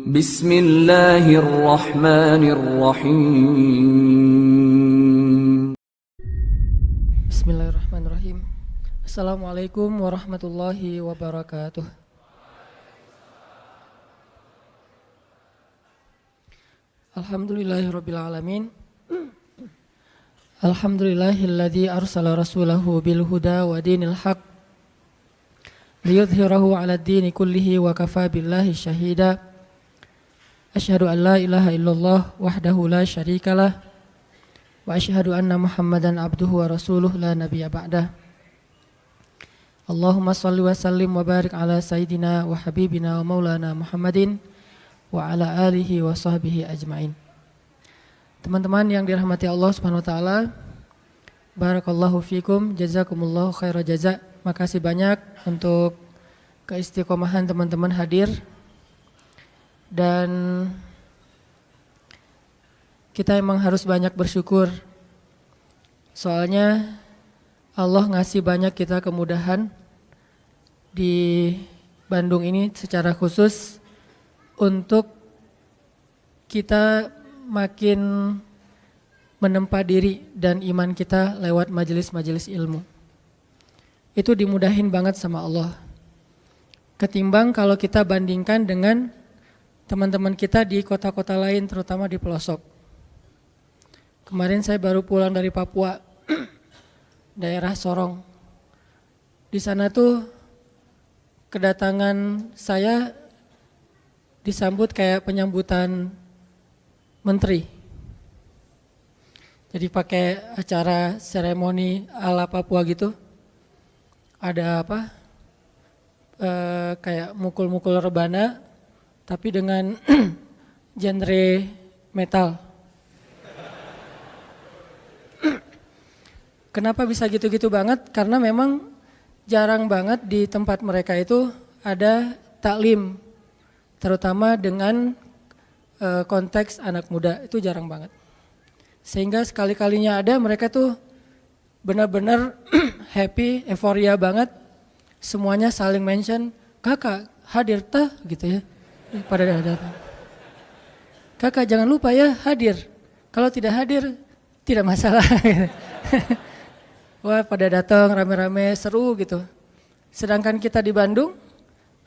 Bismillahirrahmanirrahim. Bismillahirrahmanirrahim. Assalamualaikum warahmatullahi wabarakatuh. Alhamdulillahirabbil alamin. Alhamdulillahilladzi arsala rasulahu bil huda wa dinil haq liyudhhirahu 'alad dini kullihi wa kafaa billahi syahida. Asyhadu an la ilaha illallah wahdahu la syarikalah wa asyhadu anna Muhammadan abduhu wa rasuluh la nabiyya ba'dah. Allahumma shalli wa sallim wa barik ala sayyidina wa habibina wa maulana Muhammadin wa ala alihi wa sahbihi ajmain. Teman-teman yang dirahmati Allah Subhanahu wa taala, barakallahu fikum, jazakumullahu khairal jaza. Makasih banyak untuk keistiqomahan teman-teman hadir. Dan kita emang harus banyak bersyukur. Soalnya Allah ngasih banyak kita kemudahan di Bandung ini secara khusus untuk kita makin menempa diri dan iman kita lewat majelis-majelis ilmu. Itu dimudahin banget sama Allah. Ketimbang kalau kita bandingkan dengan teman-teman kita di kota-kota lain, terutama di pelosok. Kemarin saya baru pulang dari Papua, daerah Sorong. Di sana tuh kedatangan saya disambut kayak penyambutan menteri. Jadi pakai acara seremoni ala Papua gitu. Ada apa? Kayak mukul-mukul rebana, tapi dengan genre metal. Kenapa bisa gitu-gitu banget? Karena memang jarang banget di tempat mereka itu ada taklim, terutama dengan konteks anak muda, itu jarang banget. Sehingga sekali-kalinya ada, mereka tuh benar-benar happy, euforia banget. Semuanya saling mention, kakak hadir tah gitu ya. Pada datang. Kakak jangan lupa ya hadir. Kalau tidak hadir, tidak masalah. Wah, pada datang rame-rame, seru gitu. Sedangkan kita di Bandung,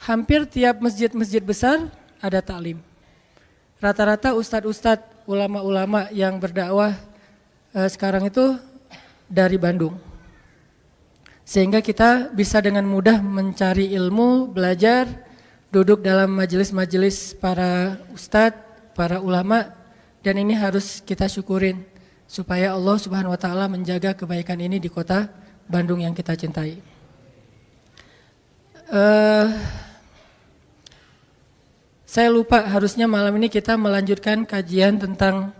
hampir tiap masjid-masjid besar ada taklim. Rata-rata ustadz-ustadz, ulama-ulama yang berdakwah sekarang itu dari Bandung. Sehingga kita bisa dengan mudah mencari ilmu, belajar, duduk dalam majelis-majelis para ustadz, para ulama, dan ini harus kita syukurin supaya Allah Subhanahu wa taala menjaga kebaikan ini di kota Bandung yang kita cintai. Saya lupa, harusnya malam ini kita melanjutkan kajian tentang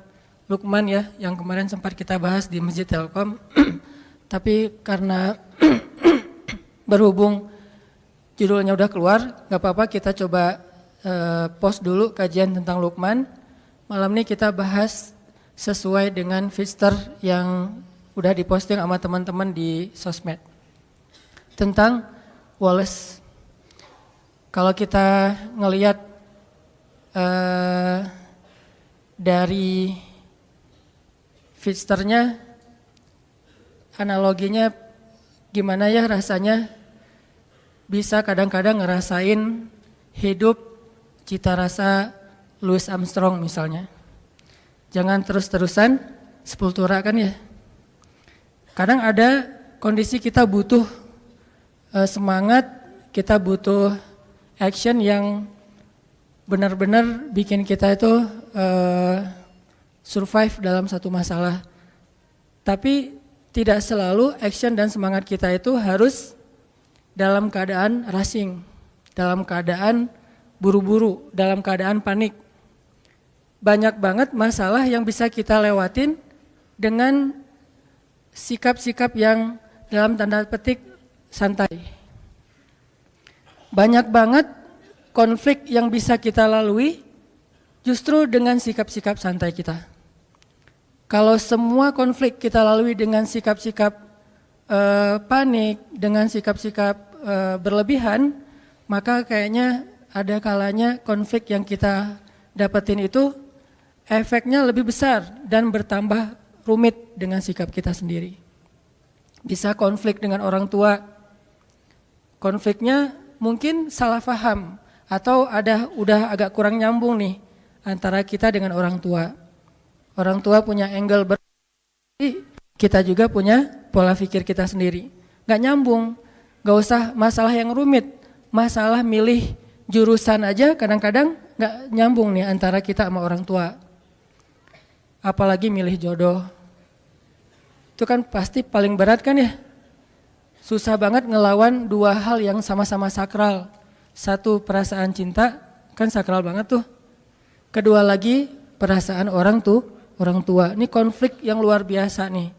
Luqman ya, yang kemarin sempat kita bahas di Masjid Telkom. Tapi karena berhubung judulnya udah keluar, gak apa-apa, kita coba post dulu kajian tentang Luqman. Malam ini kita bahas sesuai dengan feature yang udah diposting sama teman-teman di sosmed tentang Wallace. Kalau kita ngelihat dari feature-nya, analoginya gimana ya rasanya bisa kadang-kadang ngerasain hidup cita rasa Louis Armstrong misalnya. Jangan terus-terusan sepultura kan ya. Kadang ada kondisi kita butuh semangat, kita butuh action yang benar-benar bikin kita itu survive dalam satu masalah. Tapi tidak selalu action dan semangat kita itu harus dalam keadaan rushing, dalam keadaan buru-buru, dalam keadaan panik. Banyak banget masalah yang bisa kita lewatin dengan sikap-sikap yang dalam tanda petik santai. Banyak banget konflik yang bisa kita lalui justru dengan sikap-sikap santai kita. Kalau semua konflik kita lalui dengan sikap-sikap panik, dengan sikap-sikap berlebihan, maka kayaknya ada kalanya konflik yang kita dapetin itu efeknya lebih besar dan bertambah rumit dengan sikap kita sendiri. Bisa konflik dengan orang tua. Konfliknya mungkin salah paham atau udah agak kurang nyambung nih antara kita dengan orang tua. Orang tua punya angle kita juga punya pola pikir kita sendiri. Gak nyambung, gak usah masalah yang rumit. Masalah milih jurusan aja kadang-kadang gak nyambung nih antara kita sama orang tua. Apalagi milih jodoh. Itu kan pasti paling berat kan ya. Susah banget ngelawan dua hal yang sama-sama sakral. Satu, perasaan cinta, kan sakral banget tuh. Kedua lagi, perasaan orang tua. Ini konflik yang luar biasa nih.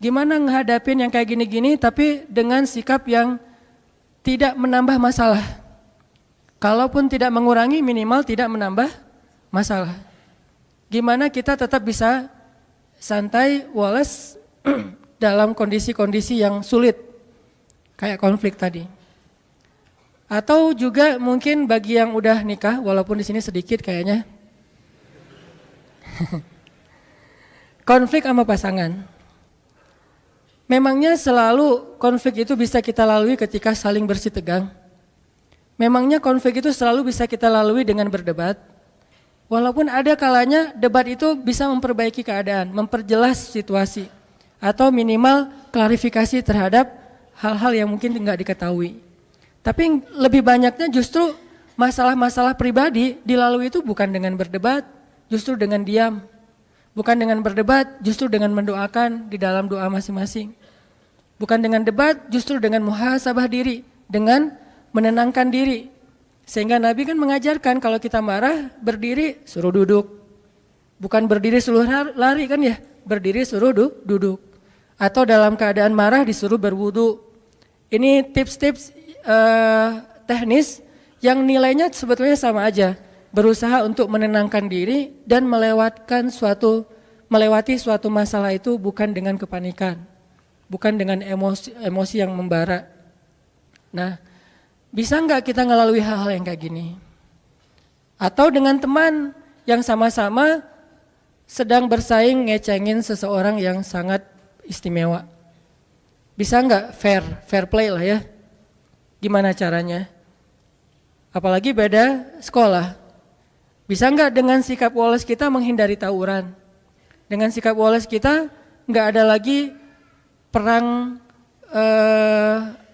Gimana ngehadapin yang kayak gini-gini tapi dengan sikap yang tidak menambah masalah. Kalaupun tidak mengurangi, minimal tidak menambah masalah. Gimana kita tetap bisa santai, woles dalam kondisi-kondisi yang sulit. Kayak konflik tadi. Atau juga mungkin bagi yang udah nikah, walaupun di sini sedikit kayaknya. Konflik sama pasangan. Memangnya selalu konflik itu bisa kita lalui ketika saling bersitegang? Memangnya konflik itu selalu bisa kita lalui dengan berdebat? Walaupun ada kalanya debat itu bisa memperbaiki keadaan, memperjelas situasi, atau minimal klarifikasi terhadap hal-hal yang mungkin tidak diketahui. Tapi lebih banyaknya justru masalah-masalah pribadi dilalui itu bukan dengan berdebat, justru dengan diam. Bukan dengan berdebat, justru dengan mendoakan di dalam doa masing-masing. Bukan dengan debat, justru dengan muhasabah diri, dengan menenangkan diri. Sehingga Nabi kan mengajarkan kalau kita marah, berdiri suruh duduk. Bukan berdiri suruh lari kan ya, berdiri suruh duduk. Atau dalam keadaan marah disuruh berwudu. Ini tips-tips teknis yang nilainya sebetulnya sama aja. Berusaha untuk menenangkan diri dan melewati suatu masalah itu bukan dengan kepanikan, bukan dengan emosi yang membara. Nah, bisa nggak kita ngelalui hal-hal yang kayak gini? Atau dengan teman yang sama-sama sedang bersaing ngecengin seseorang yang sangat istimewa. Bisa nggak fair play lah ya? Gimana caranya? Apalagi beda sekolah. Bisa nggak dengan sikap woles kita menghindari tawuran? Dengan sikap woles kita nggak ada lagi perang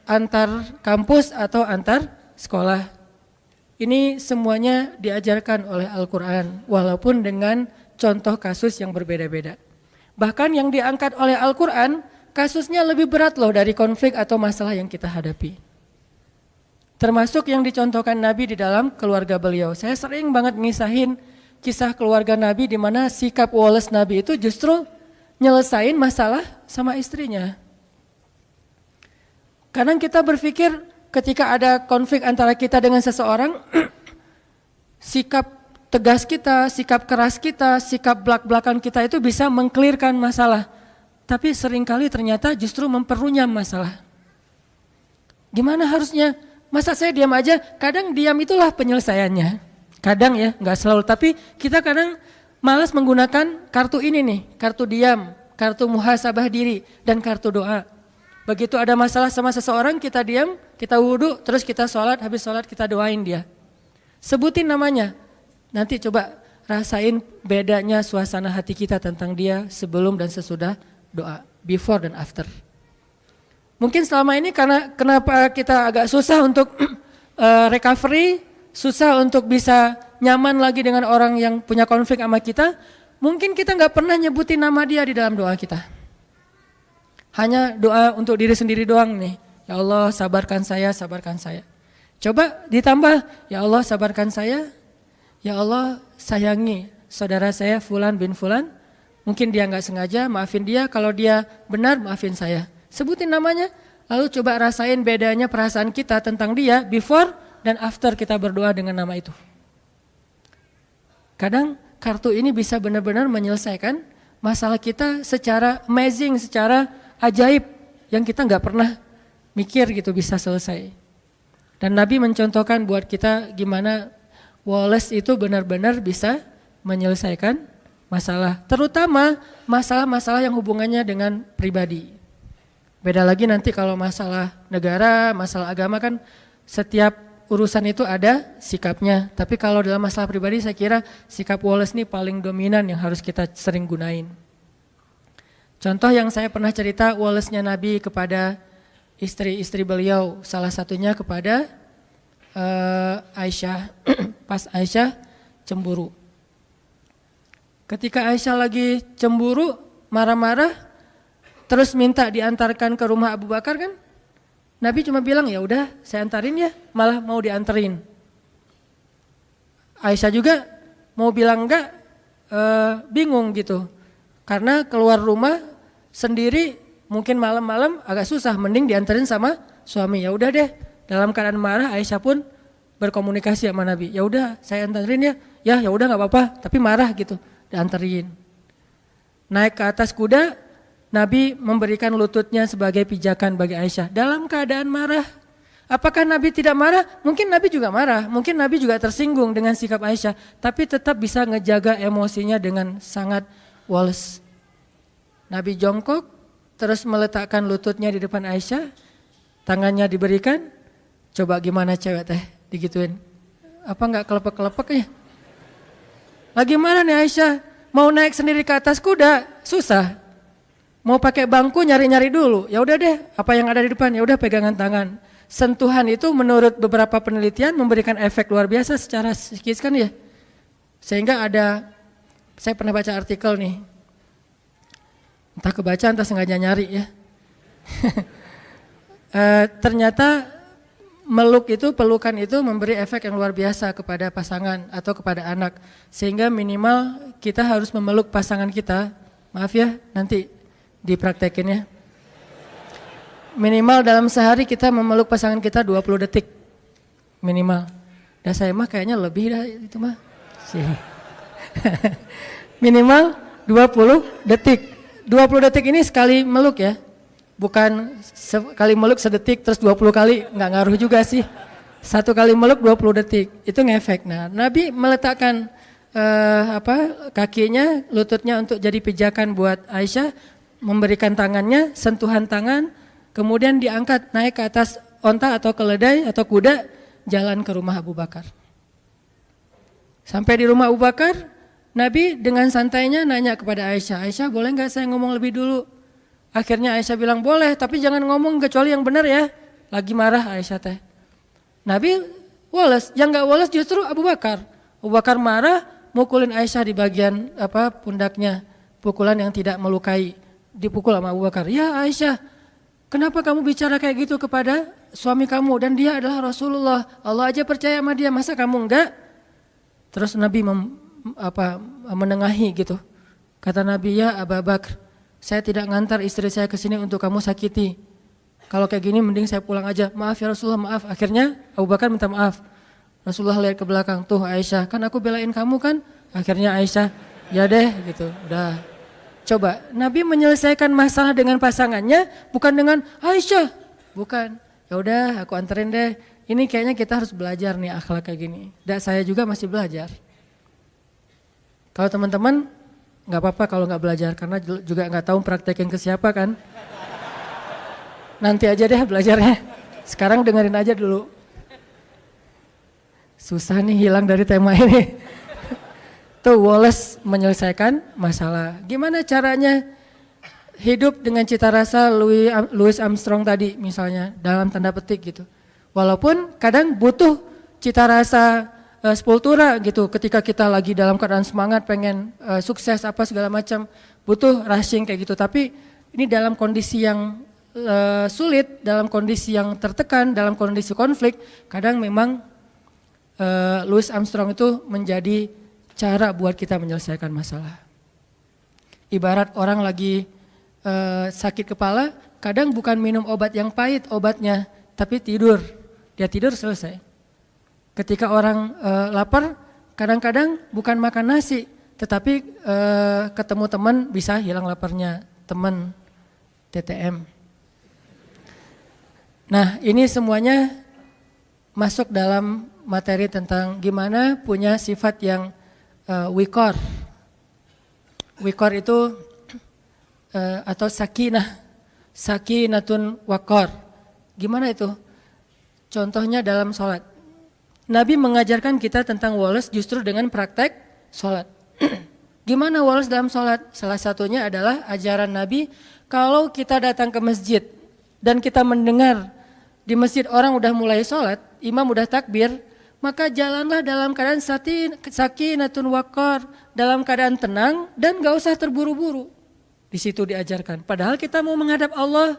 antar kampus atau antar sekolah. Ini semuanya diajarkan oleh Al-Quran, walaupun dengan contoh kasus yang berbeda-beda. Bahkan yang diangkat oleh Al-Quran, kasusnya lebih berat loh dari konflik atau masalah yang kita hadapi. Termasuk yang dicontohkan Nabi di dalam keluarga beliau. Saya sering banget ngisahin kisah keluarga Nabi di mana sikap woles Nabi itu justru nyelesain masalah sama istrinya. Kadang kita berpikir ketika ada konflik antara kita dengan seseorang, sikap tegas kita, sikap keras kita, sikap belak-belakan kita itu bisa mengklirkan masalah. Tapi seringkali ternyata justru memperunyam masalah. Gimana harusnya? Masa saya diam aja? Kadang diam itulah penyelesaiannya. Kadang ya, nggak selalu. Tapi kita kadang malas menggunakan kartu ini nih, kartu diam, kartu muhasabah diri, dan kartu doa. Begitu ada masalah sama seseorang, kita diam, kita wudhu, terus kita sholat, habis sholat kita doain dia. Sebutin namanya. Nanti coba rasain bedanya suasana hati kita tentang dia sebelum dan sesudah doa, before dan after. Mungkin selama ini karena kenapa kita agak susah untuk recovery, susah untuk bisa nyaman lagi dengan orang yang punya konflik sama kita, mungkin kita nggak pernah nyebutin nama dia di dalam doa kita. Hanya doa untuk diri sendiri doang nih. Ya Allah sabarkan saya, sabarkan saya. Coba ditambah, ya Allah sabarkan saya, ya Allah sayangi saudara saya Fulan bin Fulan. Mungkin dia nggak sengaja, maafin dia. Kalau dia benar, maafin saya. Sebutin namanya, lalu coba rasain bedanya perasaan kita tentang dia before dan after kita berdoa dengan nama itu. Kadang kartu ini bisa benar-benar menyelesaikan masalah kita secara amazing, secara ajaib yang kita nggak pernah mikir gitu bisa selesai. Dan Nabi mencontohkan buat kita gimana Wallace itu benar-benar bisa menyelesaikan masalah, terutama masalah-masalah yang hubungannya dengan pribadi. Beda lagi nanti kalau masalah negara, masalah agama kan setiap urusan itu ada sikapnya. Tapi kalau dalam masalah pribadi saya kira sikap Wallace ini paling dominan yang harus kita sering gunain. Contoh yang saya pernah cerita Wallace-nya Nabi kepada istri-istri beliau, salah satunya kepada Aisyah, pas Aisyah cemburu. Ketika Aisyah lagi cemburu, marah-marah, terus minta diantarkan ke rumah Abu Bakar kan, Nabi cuma bilang ya udah saya antarin ya, malah mau dianterin. Aisyah juga mau bilang enggak, bingung gitu, karena keluar rumah sendiri mungkin malam-malam agak susah, mending dianterin sama suami. Ya udah deh, dalam keadaan marah Aisyah pun berkomunikasi sama Nabi. Ya udah saya anterin ya, ya udah nggak apa-apa, tapi marah gitu, dianterin. Naik ke atas kuda, Nabi memberikan lututnya sebagai pijakan bagi Aisyah dalam keadaan marah. Apakah Nabi tidak marah? Mungkin Nabi juga marah, mungkin Nabi juga tersinggung dengan sikap Aisyah, tapi tetap bisa ngejaga emosinya dengan sangat Wallace. Nabi jongkok, terus meletakkan lututnya di depan Aisyah, tangannya diberikan. Coba gimana cewek teh digituin? Apa enggak kelepek-kelepek ya? Lagi mana nih Aisyah? Mau naik sendiri ke atas kuda, susah. Mau pakai bangku nyari-nyari dulu. Ya udah deh, apa yang ada di depan, ya udah pegangan tangan. Sentuhan itu menurut beberapa penelitian memberikan efek luar biasa secara psikis kan ya. Sehingga ada, saya pernah baca artikel nih, entah kebaca entah sengaja nyari ya. Ternyata pelukan itu memberi efek yang luar biasa kepada pasangan atau kepada anak. Sehingga minimal kita harus memeluk pasangan kita, maaf ya nanti dipraktekin ya. Minimal dalam sehari kita memeluk pasangan kita 20 detik minimal. Dan saya mah kayaknya lebih dah itu mah. Minimal 20 detik. 20 detik ini sekali meluk ya. Bukan sekali meluk sedetik terus 20 kali, nggak ngaruh juga sih. Satu kali meluk 20 detik, itu ngefek. Nah, Nabi meletakkan kakinya, lututnya untuk jadi pijakan buat Aisyah, memberikan tangannya, sentuhan tangan, kemudian diangkat naik ke atas onta atau keledai atau kuda, jalan ke rumah Abu Bakar. Sampai di rumah Abu Bakar, Nabi dengan santainya nanya kepada Aisyah, Aisyah boleh nggak saya ngomong lebih dulu? Akhirnya Aisyah bilang boleh, tapi jangan ngomong kecuali yang benar ya. Lagi marah Aisyah teh. Nabi Wallace, yang nggak Wallace justru Abu Bakar. Abu Bakar marah, mukulin Aisyah di bagian pundaknya, pukulan yang tidak melukai, dipukul sama Abu Bakar. Ya Aisyah, kenapa kamu bicara kayak gitu kepada suami kamu dan dia adalah Rasulullah? Allah aja percaya sama dia, masa kamu enggak? Terus Nabi menengahi gitu. Kata Nabi, ya Abu Bakar, saya tidak ngantar istri saya ke sini untuk kamu sakiti. Kalau kayak gini mending saya pulang aja. Maaf ya Rasulullah, maaf. Akhirnya Abu Bakar minta maaf. Rasulullah lihat ke belakang, tuh Aisyah, kan aku belain kamu kan? Akhirnya Aisyah, ya deh gitu, udah. Coba, Nabi menyelesaikan masalah dengan pasangannya, bukan dengan Aisyah. Bukan, ya udah aku anterin deh. Ini kayaknya kita harus belajar nih akhlak kayak gini. Dan saya juga masih belajar. Kalau teman-teman nggak apa-apa kalau nggak belajar, karena juga nggak tahu praktekin ke siapa kan. Nanti aja deh belajarnya. Sekarang dengerin aja dulu. Susah nih hilang dari tema ini. Tuh Wallace menyelesaikan masalah. Gimana caranya hidup dengan cita rasa Louis Armstrong tadi misalnya, dalam tanda petik gitu. Walaupun kadang butuh cita rasa sepultura gitu, ketika kita lagi dalam keadaan semangat pengen sukses apa segala macam, butuh rushing kayak gitu. Tapi ini dalam kondisi yang sulit, dalam kondisi yang tertekan, dalam kondisi konflik, kadang memang Louis Armstrong itu menjadi cara buat kita menyelesaikan masalah. Ibarat orang lagi sakit kepala, kadang bukan minum obat yang pahit obatnya, tapi tidur. Dia tidur selesai. Ketika orang lapar, kadang-kadang bukan makan nasi, tetapi ketemu teman bisa hilang laparnya, teman TTM. Nah ini semuanya masuk dalam materi tentang gimana punya sifat yang wikor. Wikor itu atau sakinatun wakor. Gimana itu? Contohnya dalam sholat. Nabi mengajarkan kita tentang woles justru dengan praktek sholat. Gimana woles dalam sholat? Salah satunya adalah ajaran Nabi, kalau kita datang ke masjid dan kita mendengar di masjid orang udah mulai sholat, imam udah takbir, maka jalanlah dalam keadaan sakinatun wakor, dalam keadaan tenang dan gak usah terburu-buru. Di situ diajarkan. Padahal kita mau menghadap Allah,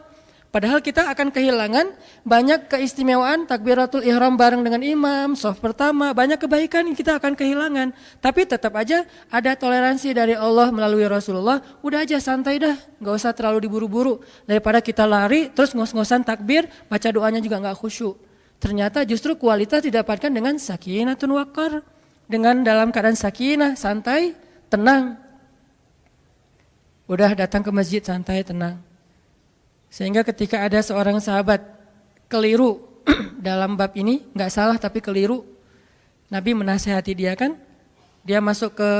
padahal kita akan kehilangan banyak keistimewaan takbiratul ihram bareng dengan imam, shaf pertama, banyak kebaikan yang kita akan kehilangan. Tapi tetap aja ada toleransi dari Allah melalui Rasulullah, udah aja santai dah, gak usah terlalu diburu-buru. Daripada kita lari terus ngos-ngosan takbir, baca doanya juga gak khusyuk. Ternyata justru kualitas didapatkan dengan sakinatun wakar, dengan dalam keadaan sakinah, santai, tenang. Udah datang ke masjid santai, tenang. Sehingga ketika ada seorang sahabat keliru dalam bab ini, gak salah tapi keliru, Nabi menasihati dia kan, dia masuk ke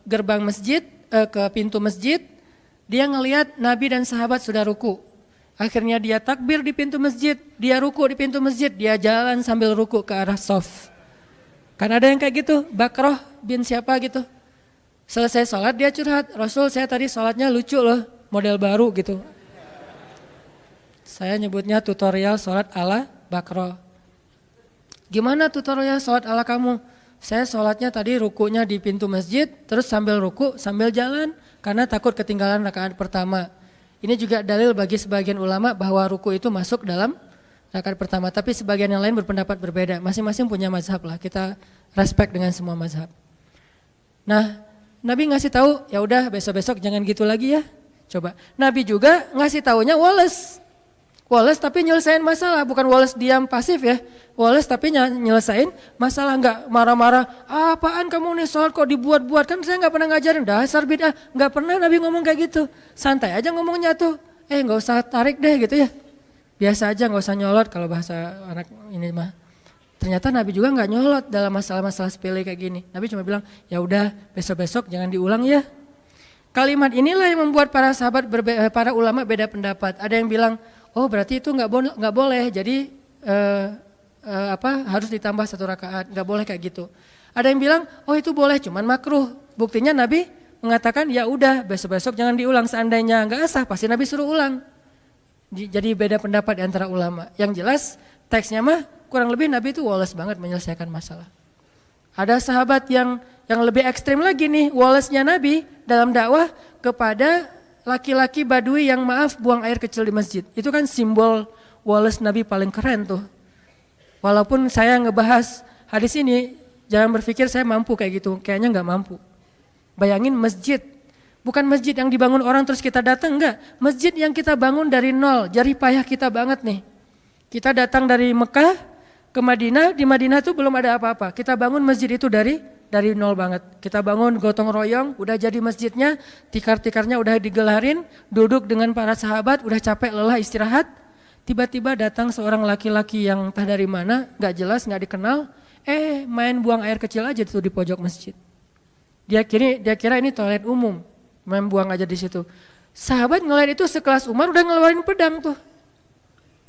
gerbang masjid, ke pintu masjid, dia ngelihat Nabi dan sahabat sudah ruku. Akhirnya dia takbir di pintu masjid, dia ruku di pintu masjid, dia jalan sambil ruku ke arah shaf. Kan ada yang kayak gitu, Bakroh bin siapa gitu. Selesai sholat dia curhat, Rasul saya tadi sholatnya lucu loh, model baru gitu. Saya nyebutnya tutorial sholat ala Bakroh. Gimana tutorial sholat ala kamu? Saya sholatnya tadi rukunya di pintu masjid, terus sambil ruku, sambil jalan, karena takut ketinggalan rakaat pertama. Ini juga dalil bagi sebagian ulama bahwa ruku itu masuk dalam rakaat pertama. Tapi sebagian yang lain berpendapat berbeda, masing-masing punya mazhab lah, kita respect dengan semua mazhab. Nah, Nabi ngasih tahu, ya udah besok-besok jangan gitu lagi ya. Coba. Nabi juga ngasih taunya woles. Woles tapi nyelesain masalah, bukan woles diam pasif ya. Woles tapi nyelesain masalah, enggak marah-marah. Apaan kamu nih sholat kok dibuat-buat, kan saya enggak pernah ngajarin, dasar bid'ah. Enggak pernah Nabi ngomong kayak gitu. Santai aja ngomongnya tuh. Enggak usah tarik deh gitu ya. Biasa aja, enggak usah nyolot kalau bahasa anak ini mah. Ternyata Nabi juga nggak nyolot dalam masalah-masalah sepele kayak gini. Nabi cuma bilang, ya udah besok-besok jangan diulang ya. Kalimat inilah yang membuat para sahabat, para ulama beda pendapat. Ada yang bilang, oh berarti itu nggak boleh. Jadi harus ditambah 1 rakaat, nggak boleh kayak gitu. Ada yang bilang, oh itu boleh, cuman makruh. Buktinya Nabi mengatakan, ya udah besok-besok jangan diulang. Seandainya nggak sah, pasti Nabi suruh ulang. Jadi beda pendapat di antara ulama. Yang jelas teksnya mah kurang lebih Nabi itu woles banget menyelesaikan masalah. Ada sahabat yang lebih ekstrim lagi nih, wolesnya Nabi dalam dakwah kepada laki-laki Badui yang maaf buang air kecil di masjid. Itu kan simbol woles Nabi paling keren tuh. Walaupun saya ngebahas hadis ini, jangan berpikir saya mampu kayak gitu, kayaknya nggak mampu. Bayangin masjid, bukan masjid yang dibangun orang terus kita datang, enggak. Masjid yang kita bangun dari nol, jerih payah kita banget nih. Kita datang dari Mekah ke Madinah, di Madinah itu belum ada apa-apa. Kita bangun masjid itu dari nol banget. Kita bangun gotong royong, udah jadi masjidnya, tikar-tikarnya udah digelarin, duduk dengan para sahabat, udah capek lelah istirahat. Tiba-tiba datang seorang laki-laki yang entah dari mana, gak jelas, gak dikenal, main buang air kecil aja tuh di pojok masjid. Dia kira ini toilet umum, main buang aja di situ. Sahabat ngeliat itu sekelas Umar udah ngeluarin pedang tuh.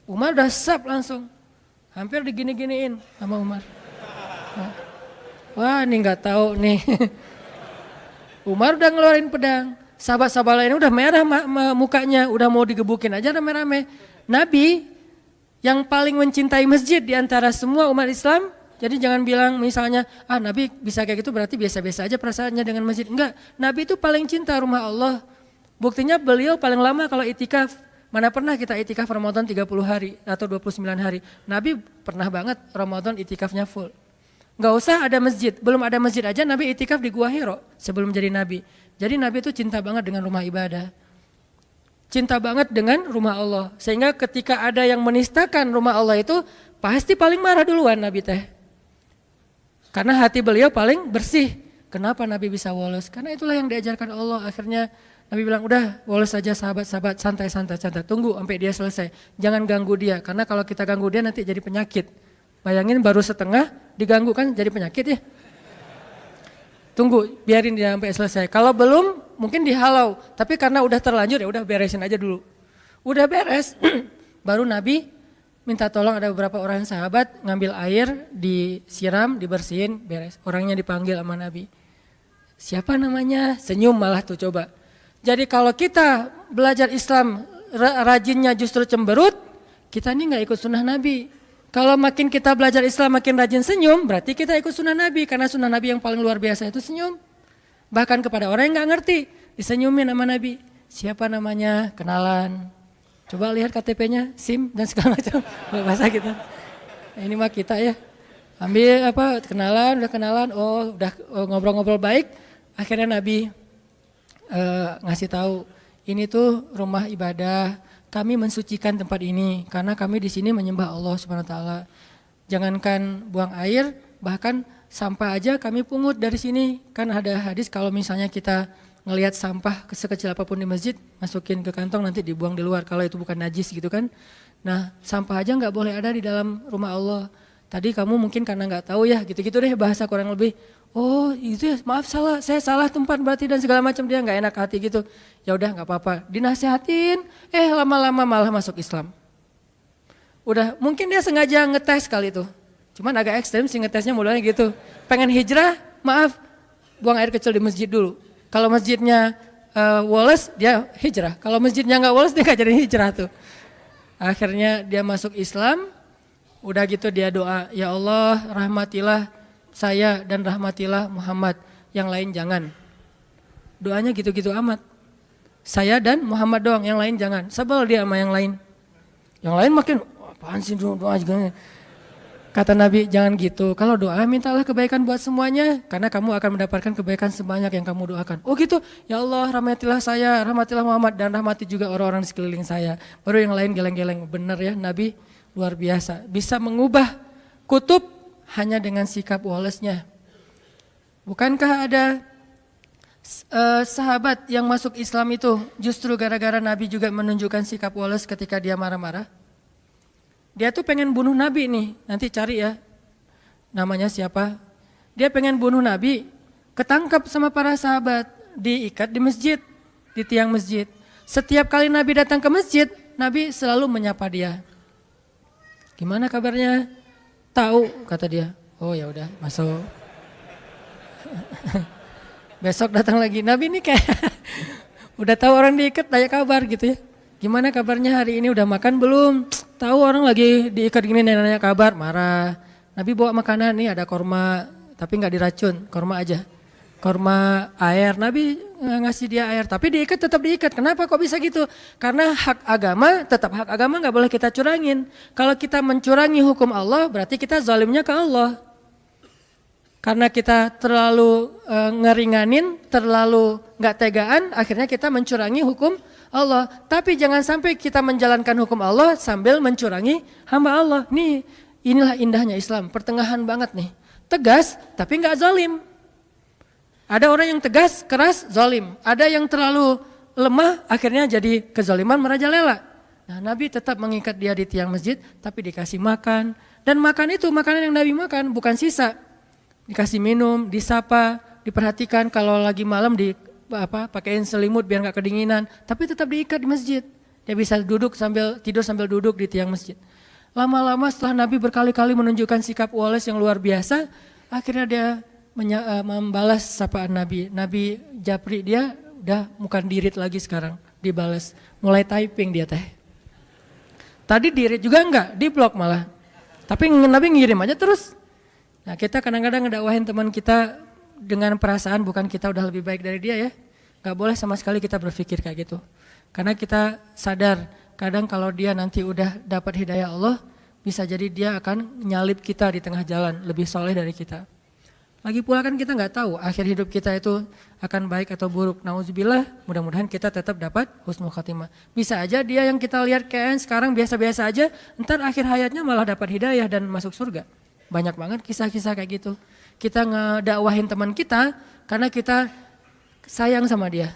Umar udah sap langsung. Hampir digini-giniin sama Umar. Wah ini nggak tahu nih. Umar udah ngeluarin pedang. Sahabat-sahabat lainnya udah merah mukanya, udah mau digebukin aja rame-rame. Nabi yang paling mencintai masjid di antara semua umat Islam. Jadi jangan bilang misalnya, Nabi bisa kayak gitu berarti biasa-biasa aja perasaannya dengan masjid. Enggak, Nabi itu paling cinta rumah Allah. Buktinya beliau paling lama kalau itikaf. Mana pernah kita itikaf Ramadan 30 hari atau 29 hari. Nabi pernah banget Ramadan itikafnya full. Gak usah ada masjid, belum ada masjid aja Nabi itikaf di Gua Hiro sebelum jadi Nabi. Jadi Nabi itu cinta banget dengan rumah ibadah. Cinta banget dengan rumah Allah. Sehingga ketika ada yang menistakan rumah Allah itu pasti paling marah duluan Nabi teh. Karena hati beliau paling bersih. Kenapa Nabi bisa woles? Karena itulah yang diajarkan Allah. Akhirnya Nabi bilang, udah woles saja sahabat-sahabat, santai. Tunggu sampai dia selesai. Jangan ganggu dia, karena kalau kita ganggu dia nanti jadi penyakit. Bayangin baru setengah diganggu kan jadi penyakit ya. Tunggu, biarin dia sampai selesai. Kalau belum, mungkin dihalau. Tapi karena udah terlanjur ya udah beresin aja dulu. Udah beres, baru Nabi minta tolong ada beberapa orang sahabat ngambil air, disiram, dibersihin, beres. Orangnya dipanggil sama Nabi. Siapa namanya? Senyum malah tuh coba. Jadi kalau kita belajar Islam rajinnya justru cemberut, kita ini gak ikut sunnah Nabi. Kalau makin kita belajar Islam makin rajin senyum, berarti kita ikut sunnah Nabi. Karena sunnah Nabi yang paling luar biasa itu senyum. Bahkan kepada orang yang gak ngerti, disenyumin sama Nabi. Siapa namanya? Kenalan. Coba lihat KTP-nya, SIM dan segala macam. Bahasa kita. Nah, ini mah kita ya. Ambil kenalan, udah kenalan, udah ngobrol-ngobrol baik. Akhirnya Nabi ngasih tahu, ini tuh rumah ibadah. Kami mensucikan tempat ini karena kami di sini menyembah Allah Subhanahu wa taala. Jangankan buang air, bahkan sampah aja kami pungut dari sini. Kan ada hadis kalau misalnya kita ngelihat sampah sekecil apapun di masjid, masukin ke kantong nanti dibuang di luar kalau itu bukan najis gitu kan. Nah, sampah aja nggak boleh ada di dalam rumah Allah. Tadi kamu mungkin karena nggak tahu ya, gitu-gitu deh bahasa kurang lebih. Oh itu ya, maaf saya salah tempat berarti dan segala macam, dia nggak enak hati gitu. Ya udah nggak apa-apa, dinasehatin, lama-lama malah masuk Islam. Udah mungkin dia sengaja ngetes kali itu, cuman agak ekstrem sih ngetesnya mulanya gitu. Pengen hijrah, maaf buang air kecil di masjid dulu. Kalau masjidnya woles dia hijrah, kalau masjidnya nggak woles dia nggak jadi hijrah tuh. Akhirnya dia masuk Islam, udah gitu dia doa, ya Allah rahmatilah saya dan rahmatilah Muhammad, yang lain jangan. Doanya gitu-gitu amat. Saya dan Muhammad doang, yang lain jangan. Sebel dia sama yang lain. Yang lain makin, apaan sih doa juga. Kata Nabi, jangan gitu. Kalau doa mintalah kebaikan buat semuanya, karena kamu akan mendapatkan kebaikan sebanyak yang kamu doakan. Oh gitu, ya Allah rahmatilah saya, rahmatilah Muhammad, dan rahmati juga orang-orang di sekeliling saya. Baru yang lain geleng-geleng. Bener ya, Nabi luar biasa. Bisa mengubah kutub hanya dengan sikap wolesnya. Bukankah ada sahabat yang masuk Islam itu justru gara-gara Nabi juga menunjukkan sikap woles ketika dia marah-marah? Dia tuh pengen bunuh Nabi nih, nanti cari ya namanya siapa. Dia pengen bunuh Nabi, ketangkap sama para sahabat, diikat di masjid, di tiang masjid. Setiap kali Nabi datang ke masjid, Nabi selalu menyapa dia. Gimana kabarnya? Tahu, kata dia. Oh ya udah, masuk. Besok datang lagi. Nabi ini kayak udah tahu orang diikat, tanya kabar gitu ya. Gimana kabarnya hari ini, udah makan belum? Tahu orang lagi diikat gini, nanya kabar, marah. Nabi bawa makanan nih, ada korma, tapi nggak diracun, korma aja. Korma air, Nabi ngasih dia air, tapi diikat tetap diikat. Kenapa kok bisa gitu? Karena hak agama, tetap hak agama nggak boleh kita curangin. Kalau kita mencurangi hukum Allah, berarti kita zalimnya ke Allah. Karena kita terlalu ngeringanin, terlalu nggak tegaan, akhirnya kita mencurangi hukum Allah. Tapi jangan sampai kita menjalankan hukum Allah sambil mencurangi hamba Allah. Inilah indahnya Islam, pertengahan banget nih. Tegas, tapi nggak zalim. Ada orang yang tegas, keras, zalim. Ada yang terlalu lemah, akhirnya jadi kezaliman merajalela. Nah, Nabi tetap mengikat dia di tiang masjid, tapi dikasih makan. Dan makan itu, makanan yang Nabi makan, bukan sisa. Dikasih minum, disapa, diperhatikan kalau lagi malam pakaiin selimut biar gak kedinginan. Tapi tetap diikat di masjid. Dia bisa tidur sambil duduk di tiang masjid. Lama-lama setelah Nabi berkali-kali menunjukkan sikap woles yang luar biasa, akhirnya dia membalas sapaan Nabi. Nabi japri dia udah bukan dirit lagi sekarang, dibalas. Mulai typing dia teh. Tadi dirit juga enggak, di blok malah. Tapi Nabi ngirim aja terus. Nah kita kadang-kadang ngedakwahin teman kita dengan perasaan bukan kita udah lebih baik dari dia ya. Gak boleh sama sekali kita berpikir kayak gitu. Karena kita sadar kadang kalau dia nanti udah dapat hidayah Allah, bisa jadi dia akan nyalip kita di tengah jalan, lebih soleh dari kita. Lagi pula kan kita nggak tahu akhir hidup kita itu akan baik atau buruk. Nauzubillah, mudah-mudahan kita tetap dapat husnul khatimah. Bisa aja dia yang kita lihat kayak sekarang biasa-biasa aja, ntar akhir hayatnya malah dapat hidayah dan masuk surga. Banyak banget kisah-kisah kayak gitu. Kita ngedakwahin teman kita karena kita sayang sama dia.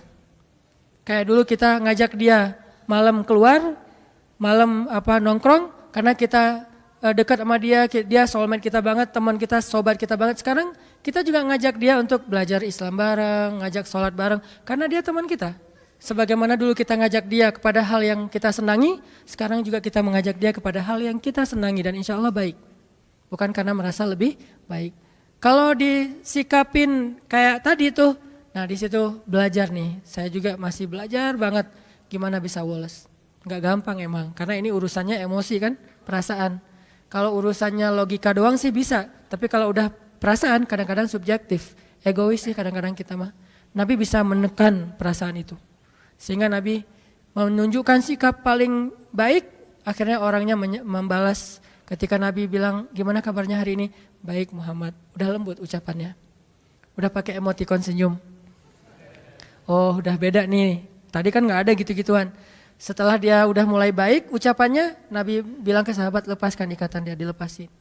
Kayak dulu kita ngajak dia malam keluar, malam nongkrong karena kita dekat sama dia soulmate kita banget, teman kita, sobat kita banget. Sekarang kita juga ngajak dia untuk belajar Islam bareng, ngajak sholat bareng, karena dia teman kita. Sebagaimana dulu kita ngajak dia kepada hal yang kita senangi, sekarang juga kita mengajak dia kepada hal yang kita senangi dan insya Allah baik. Bukan karena merasa lebih baik. Kalau disikapin kayak tadi tuh, nah di situ belajar nih. Saya juga masih belajar banget gimana bisa woles. Nggak gampang emang, karena ini urusannya emosi kan, perasaan. Kalau urusannya logika doang sih bisa, tapi kalau udah perasaan kadang-kadang subjektif, egois sih kadang-kadang kita mah. Nabi bisa menekan perasaan itu, sehingga Nabi menunjukkan sikap paling baik. Akhirnya orangnya membalas ketika Nabi bilang, gimana kabarnya hari ini? Baik Muhammad, udah lembut ucapannya, udah pakai emoticon senyum. Oh udah beda nih, tadi kan nggak ada gitu-gituan. Setelah dia udah mulai baik ucapannya, Nabi bilang ke sahabat, lepaskan ikatan dia, dilepasin.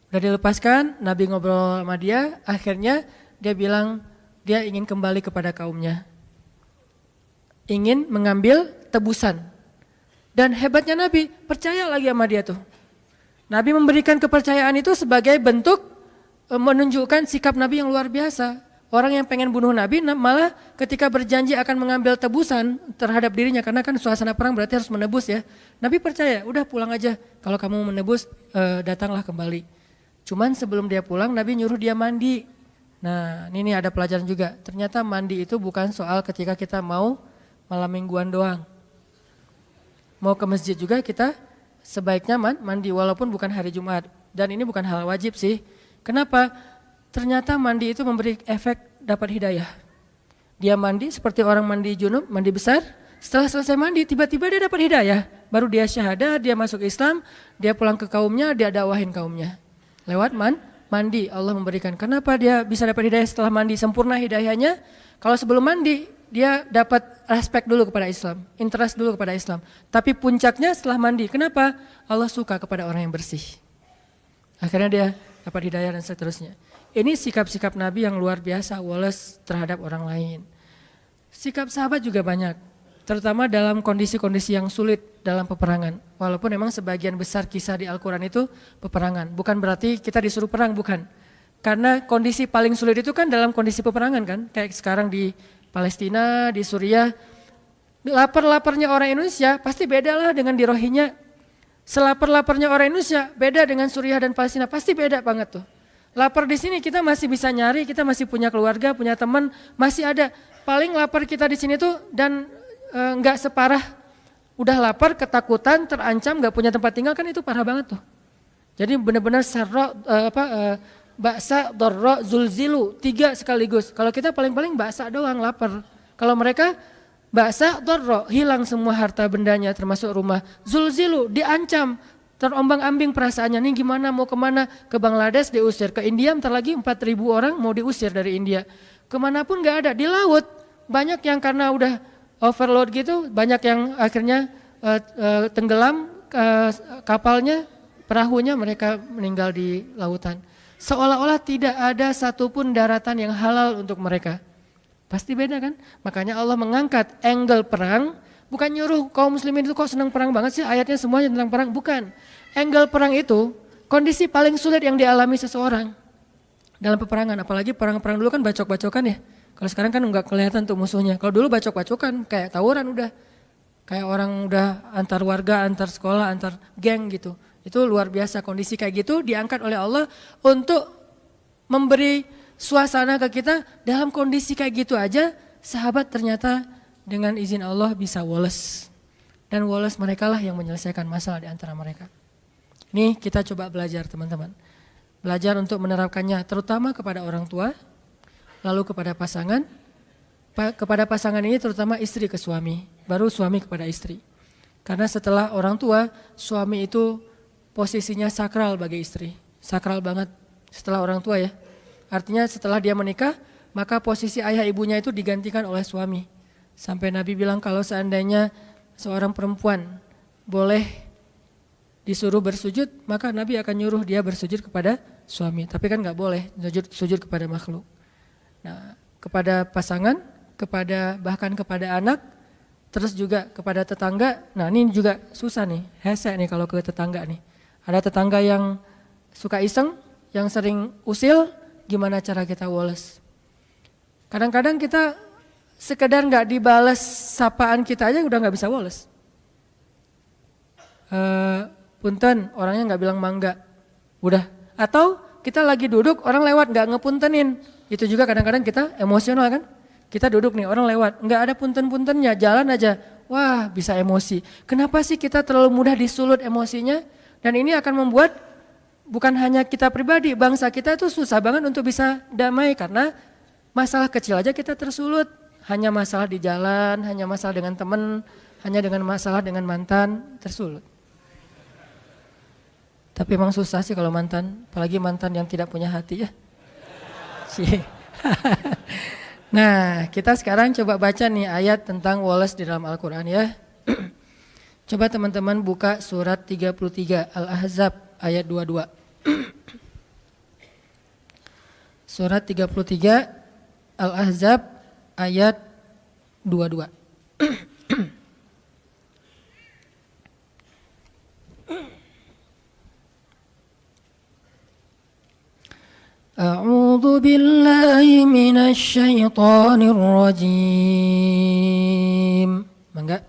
Udah dilepaskan, Nabi ngobrol sama dia, akhirnya dia bilang dia ingin kembali kepada kaumnya. Ingin mengambil tebusan. Dan hebatnya Nabi, percaya lagi sama dia tuh. Nabi memberikan kepercayaan itu sebagai bentuk menunjukkan sikap Nabi yang luar biasa. Orang yang pengen bunuh Nabi malah ketika berjanji akan mengambil tebusan terhadap dirinya, karena kan suasana perang berarti harus menebus ya. Nabi percaya, udah pulang aja, kalau kamu menebus datanglah kembali. Cuman sebelum dia pulang Nabi nyuruh dia mandi. Nah ini ada pelajaran juga, ternyata mandi itu bukan soal ketika kita mau malam mingguan doang. Mau ke masjid juga kita sebaiknya mandi walaupun bukan hari Jumat. Dan ini bukan hal wajib sih. Kenapa? Ternyata mandi itu memberi efek dapat hidayah. Dia mandi seperti orang mandi junub, mandi besar. Setelah selesai mandi, tiba-tiba dia dapat hidayah. Baru dia syahadah, dia masuk Islam, dia pulang ke kaumnya, dia dakwahin kaumnya. Lewat mandi Allah memberikan. Kenapa dia bisa dapat hidayah setelah mandi? Sempurna hidayahnya. Kalau sebelum mandi, dia dapat respect dulu kepada Islam, interest dulu kepada Islam. Tapi puncaknya setelah mandi. Kenapa? Allah suka kepada orang yang bersih. Akhirnya dia dapat hidayah dan seterusnya. Ini sikap-sikap Nabi yang luar biasa, woles terhadap orang lain. Sikap sahabat juga banyak, terutama dalam kondisi-kondisi yang sulit dalam peperangan. Walaupun memang sebagian besar kisah di Al-Quran itu peperangan. Bukan berarti kita disuruh perang, bukan. Karena kondisi paling sulit itu kan dalam kondisi peperangan kan. Kayak sekarang di Palestina, di Suriah. Lapar-laparnya orang Indonesia pasti beda lah dengan di Rohingya. Selapar-laparnya orang Indonesia beda dengan Suriah dan Palestina, pasti beda banget tuh. Lapar di sini kita masih bisa nyari, kita masih punya keluarga, punya teman, masih ada. Paling lapar kita di sini tuh dan nggak separah udah lapar, ketakutan, terancam, nggak punya tempat tinggal, kan itu parah banget tuh. Jadi benar-benar baksa, dorro, zulzilu, 3 sekaligus. Kalau kita paling-paling baksa doang lapar. Kalau mereka baksa, dorro, hilang semua harta bendanya termasuk rumah. Zulzilu, diancam. Terombang-ambing perasaannya, nih gimana mau kemana, ke Bangladesh diusir, ke India bentar lagi 4.000 orang mau diusir dari India. Kemanapun gak ada, di laut banyak yang karena udah overload gitu, banyak yang akhirnya tenggelam kapalnya, perahunya, mereka meninggal di lautan. Seolah-olah tidak ada satupun daratan yang halal untuk mereka. Pasti beda kan? Makanya Allah mengangkat angle perang. Bukan nyuruh kaum muslimin itu kok senang perang banget sih, ayatnya semuanya tentang perang. Bukan. Angle perang itu kondisi paling sulit yang dialami seseorang dalam peperangan. Apalagi perang-perang dulu kan bacok-bacokan ya. Kalau sekarang kan enggak kelihatan tuh musuhnya. Kalau dulu bacok-bacokan kayak tawuran udah. Kayak orang udah antar warga, antar sekolah, antar geng gitu. Itu luar biasa, kondisi kayak gitu diangkat oleh Allah untuk memberi suasana ke kita. Dalam kondisi kayak gitu aja sahabat ternyata dengan izin Allah bisa woles. Dan woles mereka lah yang menyelesaikan masalah di antara mereka. Ini kita coba belajar teman-teman. Belajar untuk menerapkannya terutama kepada orang tua, lalu kepada pasangan. Kepada pasangan ini terutama istri ke suami, baru suami kepada istri. Karena setelah orang tua, suami itu posisinya sakral bagi istri. Sakral banget setelah orang tua ya. Artinya setelah dia menikah, maka posisi ayah ibunya itu digantikan oleh suami. Sampai Nabi bilang kalau seandainya seorang perempuan boleh disuruh bersujud, maka Nabi akan nyuruh dia bersujud kepada suami. Tapi kan gak boleh sujud kepada makhluk. Nah, kepada pasangan, bahkan kepada anak, terus juga kepada tetangga. Nah ini juga susah nih, hese nih kalau ke tetangga nih. Ada tetangga yang suka iseng, yang sering usil, gimana cara kita woles? Kadang-kadang kita sekedar nggak dibales sapaan kita aja udah nggak bisa woles. Punten, orangnya nggak bilang mangga, udah. Atau kita lagi duduk, orang lewat nggak ngepuntenin, itu juga kadang-kadang kita emosional kan? Kita duduk nih, orang lewat, nggak ada punten-puntennya, jalan aja, wah bisa emosi. Kenapa sih kita terlalu mudah disulut emosinya? Dan ini akan membuat bukan hanya kita pribadi, bangsa kita itu susah banget untuk bisa damai karena masalah kecil aja kita tersulut. Hanya masalah di jalan, hanya masalah dengan teman, hanya dengan masalah dengan mantan, tersulut. Tapi emang susah sih kalau mantan, apalagi mantan yang tidak punya hati ya. Nah, kita sekarang coba baca nih ayat tentang woles di dalam Al-Quran ya. Coba teman-teman buka surat 33 Al-Ahzab ayat 22. Surat 33 Al-Ahzab ayat 22. A'udzu billahi minasy syaithanir rajim. Mangga.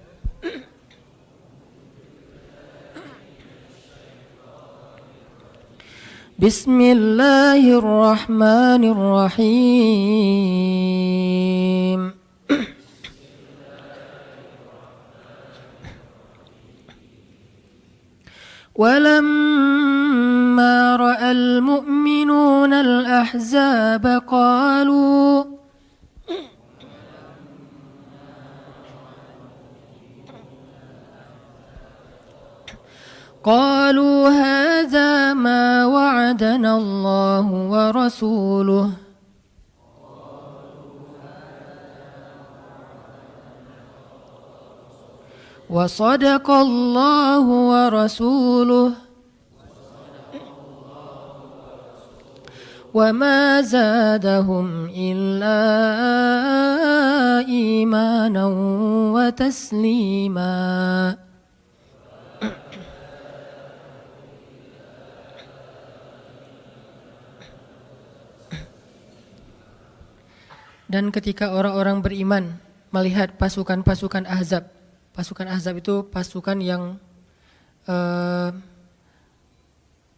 Bismillahirrahmanirrahim. Walamma ra'al mu'minuna al-ahzaba قالوا هذا ما وعدنا الله ورسوله وصدق الله ورسوله وما زادهم إلا إيمانا وتسليما. Dan ketika orang-orang beriman melihat pasukan-pasukan Ahzab, pasukan Ahzab itu pasukan yang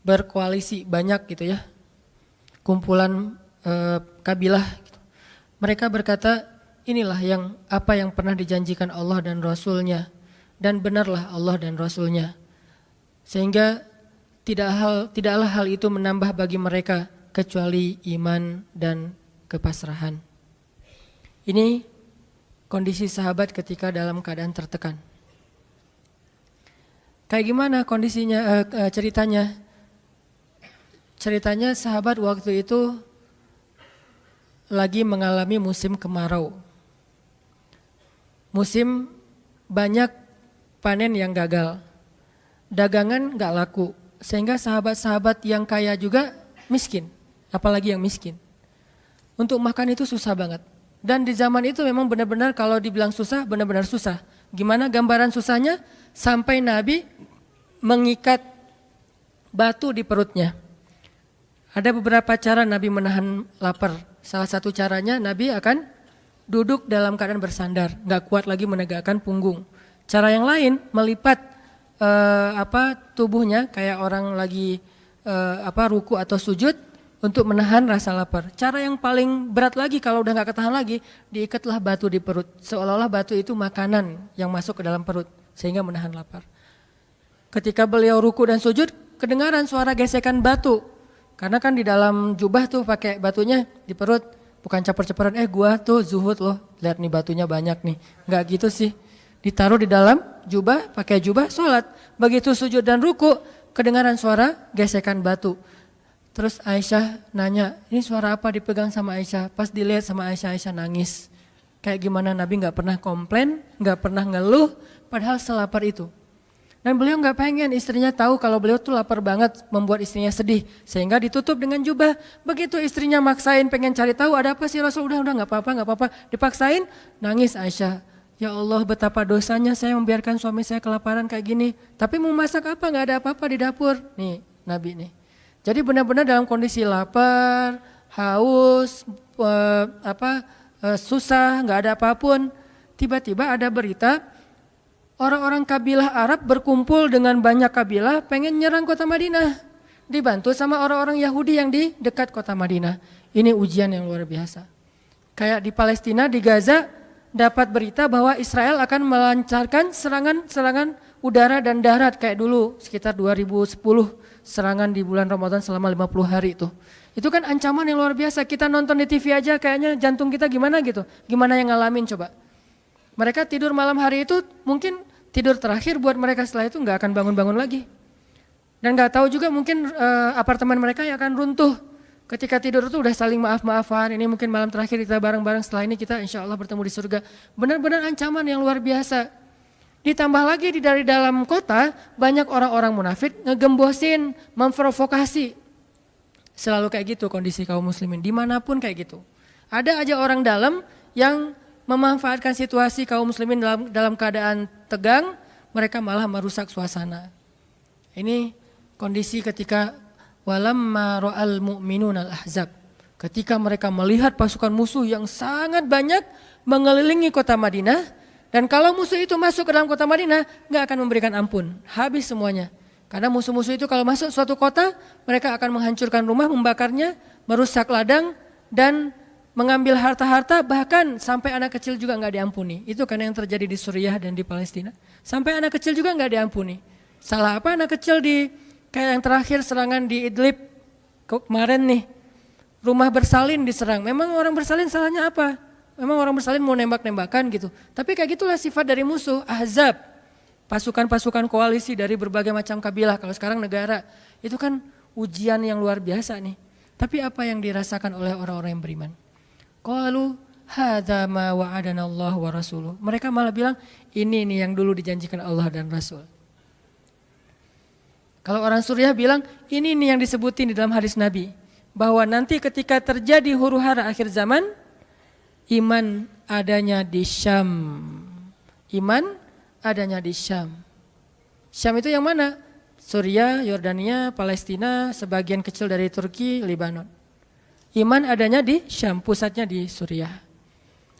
berkoalisi banyak gitu ya, kumpulan kabilah gitu. Mereka berkata, inilah apa yang pernah dijanjikan Allah dan Rasulnya, dan benarlah Allah dan Rasulnya. Sehingga tidaklah hal itu menambah bagi mereka kecuali iman dan kepasrahan. Ini kondisi sahabat ketika dalam keadaan tertekan. Kayak gimana kondisinya, ceritanya? Ceritanya sahabat waktu itu lagi mengalami musim kemarau. Musim banyak panen yang gagal. Dagangan gak laku. Sehingga sahabat-sahabat yang kaya juga miskin. Apalagi yang miskin. Untuk makan itu susah banget. Dan di zaman itu memang benar-benar kalau dibilang susah, benar-benar susah. Gimana gambaran susahnya? Sampai Nabi mengikat batu di perutnya. Ada beberapa cara Nabi menahan lapar. Salah satu caranya Nabi akan duduk dalam keadaan bersandar, nggak kuat lagi menegakkan punggung. Cara yang lain melipat tubuhnya kayak orang lagi ruku atau sujud untuk menahan rasa lapar. Cara yang paling berat lagi kalau udah nggak ketahan lagi, diikatlah batu di perut. Seolah-olah batu itu makanan yang masuk ke dalam perut sehingga menahan lapar. Ketika beliau ruku dan sujud, kedengaran suara gesekan batu. Karena kan di dalam jubah tuh pakai batunya di perut, bukan caper-caperan, gua tuh zuhud loh, lihat nih batunya banyak nih. Nggak gitu sih. Ditaruh di dalam jubah, pakai jubah, sholat. Begitu sujud dan ruku, kedengaran suara gesekan batu. Terus Aisyah nanya, ini suara apa dipegang sama Aisyah? Pas dilihat sama Aisyah, Aisyah nangis. Kayak gimana Nabi gak pernah komplain, gak pernah ngeluh, padahal selapar itu. Dan beliau gak pengen istrinya tahu kalau beliau tuh lapar banget, membuat istrinya sedih. Sehingga ditutup dengan jubah. Begitu istrinya maksain pengen cari tahu ada apa sih Rasul, udah gak apa-apa. Dipaksain, nangis Aisyah. Ya Allah, betapa dosanya saya membiarkan suami saya kelaparan kayak gini. Tapi mau masak apa? Nggak ada apa-apa di dapur. Nih, Nabi nih. Jadi benar-benar dalam kondisi lapar, haus, susah, nggak ada apapun. Tiba-tiba ada berita, orang-orang kabilah Arab berkumpul dengan banyak kabilah pengen nyerang kota Madinah. Dibantu sama orang-orang Yahudi yang di dekat kota Madinah. Ini ujian yang luar biasa. Kayak di Palestina, di Gaza, dapat berita bahwa Israel akan melancarkan serangan udara dan darat kayak dulu sekitar 2010 serangan di bulan Ramadan selama 50 hari itu. Itu kan ancaman yang luar biasa. Kita nonton di TV aja kayaknya jantung kita gimana gitu. Gimana yang ngalamin coba. Mereka tidur malam hari itu mungkin tidur terakhir buat mereka, setelah itu nggak akan bangun-bangun lagi. Dan nggak tahu juga mungkin apartemen mereka yang akan runtuh. Ketika tidur itu udah saling maaf-maafan, ini mungkin malam terakhir kita bareng-bareng, setelah ini kita insya Allah bertemu di surga. Benar-benar ancaman yang luar biasa. Ditambah lagi dari dalam kota, banyak orang-orang munafik ngegembosin, memprovokasi. Selalu kayak gitu kondisi kaum muslimin, dimanapun kayak gitu. Ada aja orang dalam yang memanfaatkan situasi kaum muslimin dalam keadaan tegang, mereka malah merusak suasana. Ini kondisi ketika walamma ra'al mu'minuna al-ahzab. Ketika mereka melihat pasukan musuh yang sangat banyak mengelilingi kota Madinah, dan kalau musuh itu masuk ke dalam kota Madinah, nggak akan memberikan ampun, habis semuanya. Karena musuh-musuh itu kalau masuk suatu kota, mereka akan menghancurkan rumah, membakarnya, merusak ladang, dan mengambil harta-harta, bahkan sampai anak kecil juga nggak diampuni. Itu karena yang terjadi di Suriah dan di Palestina. Sampai anak kecil juga nggak diampuni. Salah apa anak kecil kayak yang terakhir serangan di Idlib kemarin nih, rumah bersalin diserang. Memang orang bersalin salahnya apa? Memang orang bersalin mau nembak-nembakan gitu. Tapi kayak gitulah sifat dari musuh, ahzab. Pasukan-pasukan koalisi dari berbagai macam kabilah, kalau sekarang negara. Itu kan ujian yang luar biasa nih. Tapi apa yang dirasakan oleh orang-orang yang beriman? Qalu hadza ma wa'adana Allah wa rasuluh. Mereka malah bilang, ini nih yang dulu dijanjikan Allah dan Rasul. Kalau orang Suriah bilang, ini nih yang disebutin di dalam hadis Nabi. Bahwa nanti ketika terjadi huru-hara akhir zaman, iman adanya di Syam. Iman adanya di Syam. Syam itu yang mana? Suriah, Yordania, Palestina, sebagian kecil dari Turki, Lebanon. Iman adanya di Syam, pusatnya di Suriah.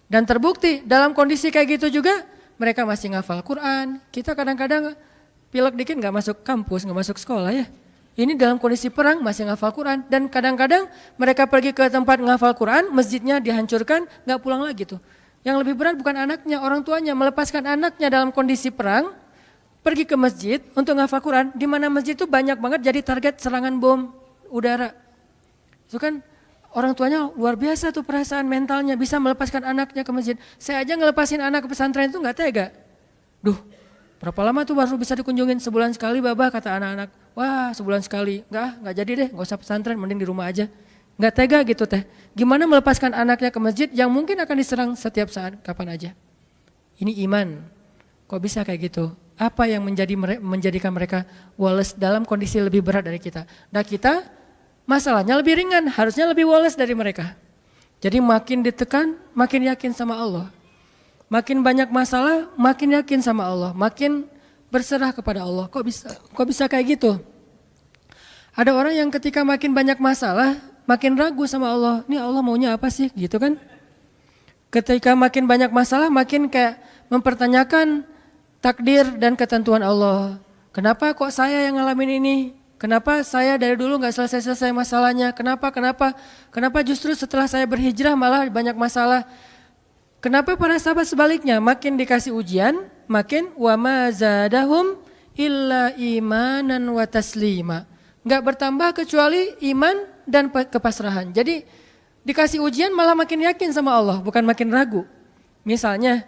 Dan terbukti dalam kondisi kayak gitu juga, mereka masih ngafal Quran. Kita kadang-kadang pilek dikit nggak masuk kampus, nggak masuk sekolah ya. Ini dalam kondisi perang masih ngafal Quran. Dan kadang-kadang mereka pergi ke tempat ngafal Quran, masjidnya dihancurkan, nggak pulang lagi tuh. Yang lebih berat bukan anaknya, orang tuanya melepaskan anaknya dalam kondisi perang, pergi ke masjid untuk ngafal Quran, di mana masjid itu banyak banget jadi target serangan bom udara. Itu kan orang tuanya luar biasa tuh perasaan mentalnya, bisa melepaskan anaknya ke masjid. Saya aja ngelepasin anak ke pesantren itu nggak tega. Duh, berapa lama tuh baru bisa dikunjungin? Sebulan sekali babah, kata anak-anak. Wah, sebulan sekali. Nggak jadi deh, nggak usah pesantren, mending di rumah aja. Nggak tega gitu teh. Gimana melepaskan anaknya ke masjid yang mungkin akan diserang setiap saat, kapan aja. Ini iman. Kok bisa kayak gitu? Apa yang menjadikan mereka wales dalam kondisi lebih berat dari kita? Nah kita masalahnya lebih ringan, harusnya lebih wales dari mereka. Jadi makin ditekan, makin yakin sama Allah. Makin banyak masalah, makin yakin sama Allah, makin berserah kepada Allah. Kok bisa kayak gitu? Ada orang yang ketika makin banyak masalah, makin ragu sama Allah. Ini Allah maunya apa sih? Gitu kan? Ketika makin banyak masalah, makin kayak mempertanyakan takdir dan ketentuan Allah. Kenapa kok saya yang ngalamin ini? Kenapa saya dari dulu nggak selesai-selesai masalahnya? Kenapa justru setelah saya berhijrah malah banyak masalah? Kenapa para sahabat sebaliknya makin dikasih ujian, makin wa ma zadahum illa imanan wa taslima. Enggak bertambah kecuali iman dan kepasrahan. Jadi dikasih ujian malah makin yakin sama Allah, bukan makin ragu. Misalnya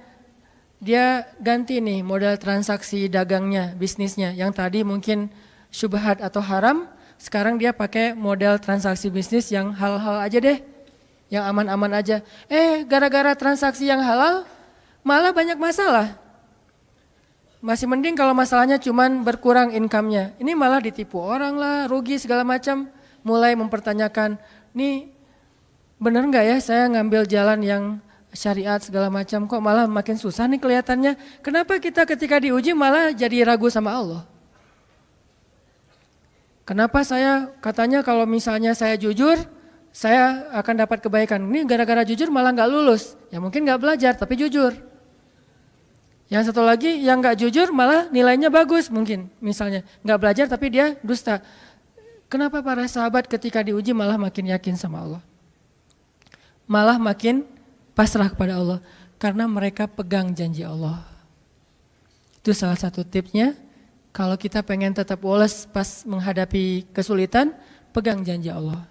dia ganti nih modal transaksi dagangnya, bisnisnya. Yang tadi mungkin syubhat atau haram, sekarang dia pakai model transaksi bisnis yang halal aja deh. Yang aman-aman aja. Gara-gara transaksi yang halal malah banyak masalah. Masih mending kalau masalahnya cuman berkurang income-nya. Ini malah ditipu orang lah, rugi segala macam. Mulai mempertanyakan, nih bener nggak ya saya ngambil jalan yang syariat segala macam, kok malah makin susah nih kelihatannya. Kenapa kita ketika diuji malah jadi ragu sama Allah? Kenapa saya katanya kalau misalnya saya jujur, saya akan dapat kebaikan. Ini gara-gara jujur malah nggak lulus. Ya mungkin nggak belajar tapi jujur. Yang satu lagi yang nggak jujur malah nilainya bagus mungkin. Misalnya nggak belajar tapi dia dusta. Kenapa para sahabat ketika diuji malah makin yakin sama Allah? Malah makin pasrah kepada Allah. Karena mereka pegang janji Allah. Itu salah satu tipsnya. Kalau kita pengen tetap woles pas menghadapi kesulitan, pegang janji Allah.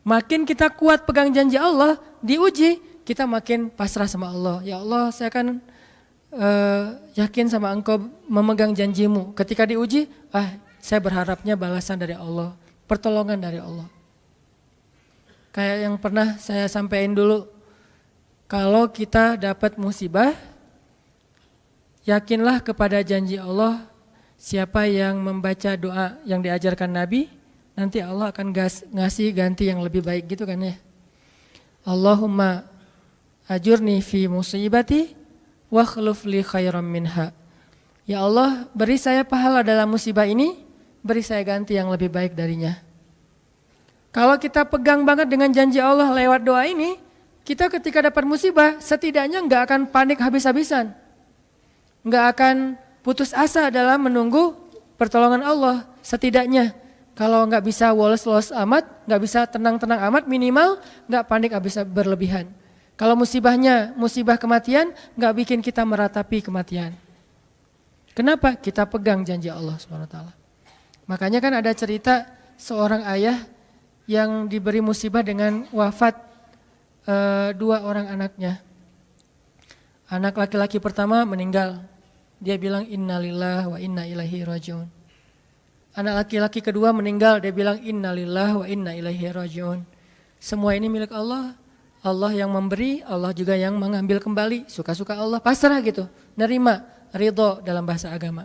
Makin kita kuat pegang janji Allah, diuji, kita makin pasrah sama Allah. Ya Allah, saya akan yakin sama Engkau memegang janjimu. Ketika diuji, saya berharapnya balasan dari Allah, pertolongan dari Allah. Kayak yang pernah saya sampaikan dulu, kalau kita dapat musibah, yakinlah kepada janji Allah, siapa yang membaca doa yang diajarkan Nabi, nanti Allah akan ngasih ganti yang lebih baik gitu kan ya. Allahumma ajurni fi musibati wa khluf li khairam minha. Ya Allah, beri saya pahala dalam musibah ini, beri saya ganti yang lebih baik darinya. Kalau kita pegang banget dengan janji Allah lewat doa ini, kita ketika dapat musibah setidaknya nggak akan panik habis-habisan. Nggak akan putus asa dalam menunggu pertolongan Allah. Setidaknya kalau nggak bisa woles-woles amat, nggak bisa tenang-tenang amat, minimal nggak panik habis berlebihan. Kalau musibahnya musibah kematian, nggak bikin kita meratapi kematian. Kenapa? Kita pegang janji Allah SWT. Makanya kan ada cerita seorang ayah yang diberi musibah dengan wafat 2 orang anaknya. Anak laki-laki pertama meninggal. Dia bilang innalillahi wa inna ilaihi rajiun. Anak laki-laki kedua meninggal. Dia bilang innalillahi wa inna ilaihi rajiun. Semua ini milik Allah. Allah yang memberi, Allah juga yang mengambil kembali. Suka-suka Allah, pasrah gitu. Nerima, ridho dalam bahasa agama.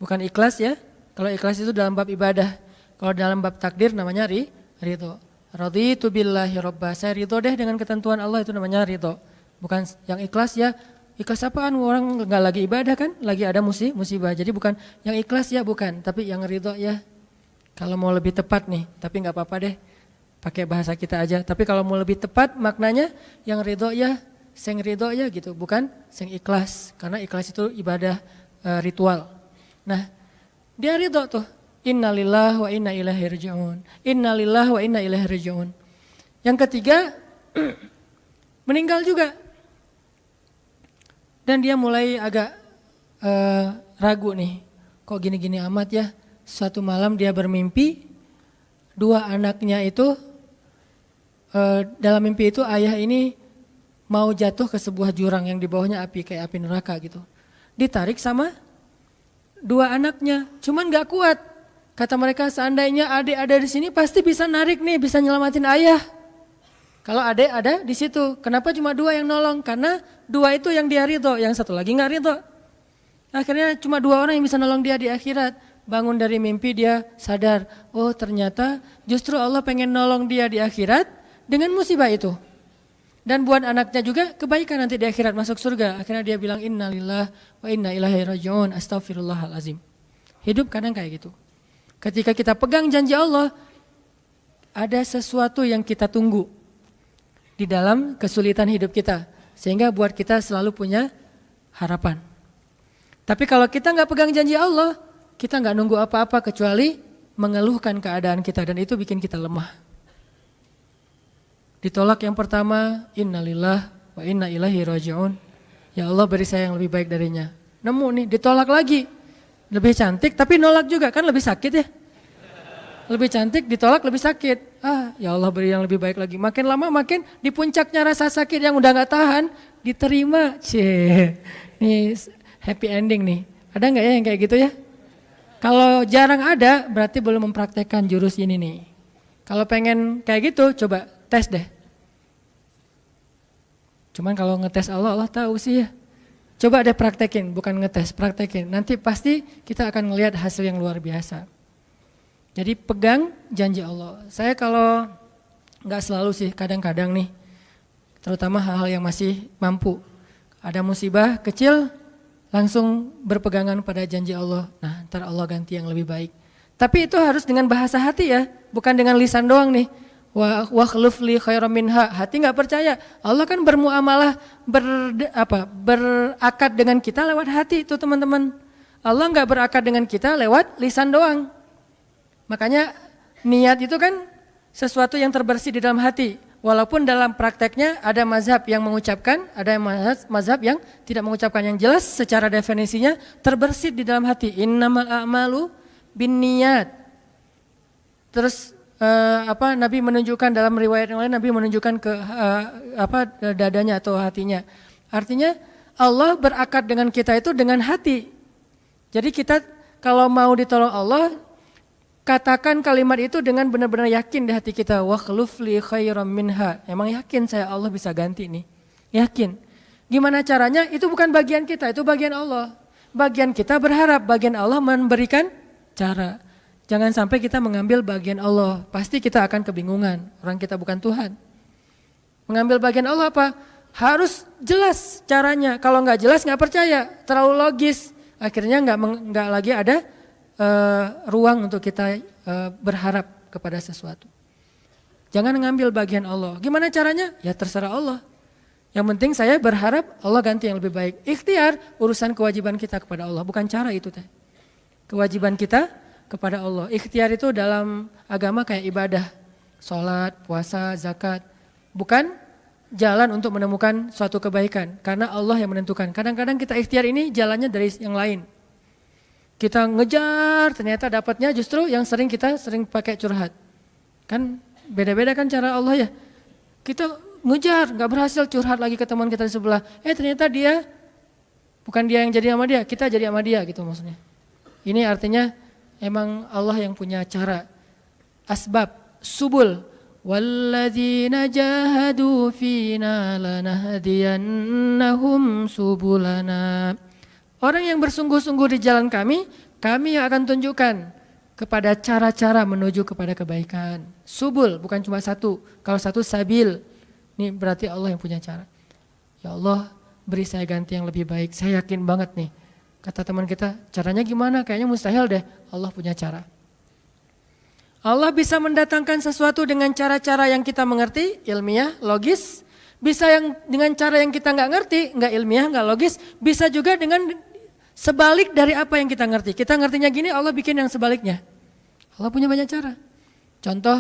Bukan ikhlas ya. Kalau ikhlas itu dalam bab ibadah. Kalau dalam bab takdir namanya ridho. Raditu billahi robba. Saya ridho deh dengan ketentuan Allah, itu namanya ridho. Bukan yang ikhlas ya. Ikhlas apaan? Orang nggak lagi ibadah kan? Lagi ada musibah. Jadi bukan yang ikhlas ya, bukan. Tapi yang ridho ya. Kalau mau lebih tepat nih, tapi nggak apa-apa deh. Pakai bahasa kita aja. Tapi kalau mau lebih tepat maknanya yang ridho ya, sing ridho ya gitu. Bukan sing ikhlas. Karena ikhlas itu ibadah ritual. Nah, dia ridho tuh. Innalillahi wa inna ilaihi rajiun. Innalillahi wa inna ilaihi rajiun. Yang ketiga, meninggal juga. Dan dia mulai agak ragu nih. Kok gini-gini amat ya. Suatu malam dia bermimpi. 2 anaknya itu, dalam mimpi itu ayah ini mau jatuh ke sebuah jurang yang di bawahnya api, kayak api neraka gitu. Ditarik sama 2 anaknya. Cuman gak kuat. Kata mereka, seandainya adik ada di sini pasti bisa narik nih, bisa nyelamatin ayah. Kalau adik ada di situ, kenapa cuma 2 yang nolong? Karena 2 itu yang dia ridho, yang satu lagi nggak ridho. Akhirnya cuma 2 orang yang bisa nolong dia di akhirat. Bangun dari mimpi dia sadar, oh ternyata justru Allah pengen nolong dia di akhirat dengan musibah itu. Dan buat anaknya juga kebaikan nanti di akhirat masuk surga. Akhirnya dia bilang innalillahi wa inna ilaihi rajiun, astaghfirullahalazim. Hidup kadang kayak gitu. Ketika kita pegang janji Allah, ada sesuatu yang kita tunggu di dalam kesulitan hidup kita. Sehingga buat kita selalu punya harapan. Tapi kalau kita nggak pegang janji Allah, kita nggak nunggu apa-apa kecuali mengeluhkan keadaan kita. Dan itu bikin kita lemah. Ditolak yang pertama, innalillah wa inna ilaihi rajiun. Ya Allah beri saya yang lebih baik darinya. Nemu nih, ditolak lagi. Lebih cantik tapi nolak juga, kan lebih sakit ya. Lebih cantik ditolak lebih sakit. Ya Allah beri yang lebih baik lagi. Makin lama makin di puncaknya rasa sakit yang udah gak tahan diterima. Nih happy ending nih. Ada gak ya yang kayak gitu ya? Kalau jarang ada berarti belum mempraktekkan jurus ini nih. Kalau pengen kayak gitu coba tes deh. Cuman kalau ngetes Allah tahu sih ya. Coba deh praktekin, bukan ngetes, praktekin. Nanti pasti kita akan ngelihat hasil yang luar biasa. Jadi pegang janji Allah. Saya kalau nggak selalu sih, kadang-kadang nih. terutama hal-hal yang masih mampu. Ada musibah kecil, langsung berpegangan pada janji Allah. Nah, ntar Allah ganti yang lebih baik. Tapi itu harus dengan bahasa hati ya, bukan dengan lisan doang nih. Wa khluf li khairam minha. Hati nggak percaya. Allah kan bermuamalah berakad dengan kita lewat hati itu teman-teman. Allah nggak berakad dengan kita lewat lisan doang. Makanya niat itu kan sesuatu yang terbersih di dalam hati. Walaupun dalam prakteknya ada mazhab yang mengucapkan, ada mazhab yang tidak mengucapkan. Yang jelas secara definisinya terbersih di dalam hati. Innamal a'malu binniyat. Terus Nabi menunjukkan dalam riwayat yang lain, Nabi menunjukkan ke dadanya atau hatinya. Artinya Allah berakad dengan kita itu dengan hati. Jadi kita kalau mau ditolong Allah, katakan kalimat itu dengan benar-benar yakin di hati kita. Wa khluf li khairam minha. Emang yakin saya Allah bisa ganti nih. Yakin. Gimana caranya? Itu bukan bagian kita, itu bagian Allah. Bagian kita berharap, bagian Allah memberikan cara. Jangan sampai kita mengambil bagian Allah. Pasti kita akan kebingungan. Orang kita bukan Tuhan. Mengambil bagian Allah apa? Harus jelas caranya. Kalau nggak jelas nggak percaya. Terlalu logis. Akhirnya nggak lagi ada ruang untuk kita berharap kepada sesuatu. Jangan mengambil bagian Allah. Gimana caranya? Ya terserah Allah. Yang penting saya berharap Allah ganti yang lebih baik. Ikhtiar urusan kewajiban kita kepada Allah. Bukan cara itu teh. Kewajiban kita kepada Allah. Ikhtiar itu dalam agama kayak ibadah. Sholat, puasa, zakat. Bukan jalan untuk menemukan suatu kebaikan. Karena Allah yang menentukan. Kadang-kadang kita ikhtiar ini jalannya dari yang lain. Kita ngejar, ternyata dapatnya justru yang kita sering pakai curhat. Kan beda-beda kan cara Allah ya. Kita ngejar, gak berhasil, curhat lagi ke teman kita di sebelah. Ternyata dia, bukan dia yang jadi sama dia, kita jadi sama dia gitu maksudnya. Ini artinya emang Allah yang punya cara. Asbab, subul. Walladzina jahadu fina lanahdiyannahum subulana. Orang yang bersungguh-sungguh di jalan kami yang akan tunjukkan kepada cara-cara menuju kepada kebaikan. Subul, bukan cuma satu. Kalau satu sabil, ini berarti Allah yang punya cara. Ya Allah, beri saya ganti yang lebih baik. Saya yakin banget nih. Kata teman kita, caranya gimana? Kayaknya mustahil deh. Allah punya cara. Allah bisa mendatangkan sesuatu dengan cara-cara yang kita mengerti, ilmiah, logis. Bisa dengan cara yang kita nggak ngerti, nggak ilmiah, nggak logis. Bisa juga dengan sebalik dari apa yang kita ngerti. Kita ngertinya gini, Allah bikin yang sebaliknya. Allah punya banyak cara. Contoh,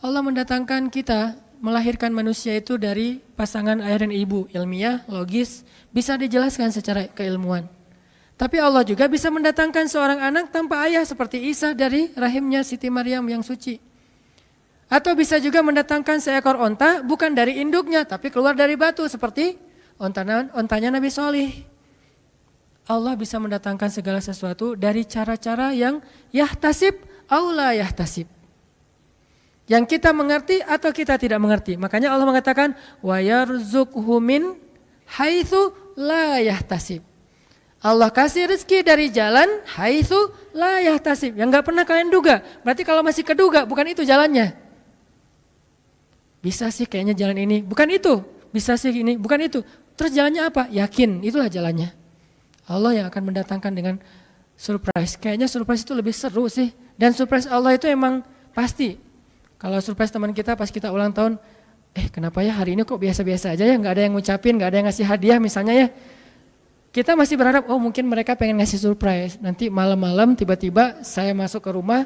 Allah mendatangkan kita, melahirkan manusia itu dari pasangan ayah dan ibu. Ilmiah, logis, bisa dijelaskan secara keilmuan. Tapi Allah juga bisa mendatangkan seorang anak tanpa ayah seperti Isa dari rahimnya Siti Maryam yang suci. Atau bisa juga mendatangkan seekor onta bukan dari induknya tapi keluar dari batu seperti ontanya Nabi Solih. Allah bisa mendatangkan segala sesuatu dari cara-cara yang yahtasib aula yahtasib. Yang kita mengerti atau kita tidak mengerti. Makanya Allah mengatakan wa yarzuqhu min haitsu la yahtasib. Allah kasih rezeki dari jalan haitsu la yahtasib. Yang enggak pernah kalian duga. Berarti kalau masih keduga bukan itu jalannya. Bisa sih kayaknya jalan ini, bukan itu. Bisa sih ini, bukan itu. Terus jalannya apa? Yakin, itulah jalannya. Allah yang akan mendatangkan dengan surprise. Kayaknya surprise itu lebih seru sih. Dan surprise Allah itu emang pasti. Kalau surprise teman kita pas kita ulang tahun, kenapa ya hari ini kok biasa-biasa aja ya, gak ada yang ngucapin, gak ada yang ngasih hadiah misalnya ya. Kita masih berharap, mungkin mereka pengen ngasih surprise. Nanti malam-malam tiba-tiba saya masuk ke rumah,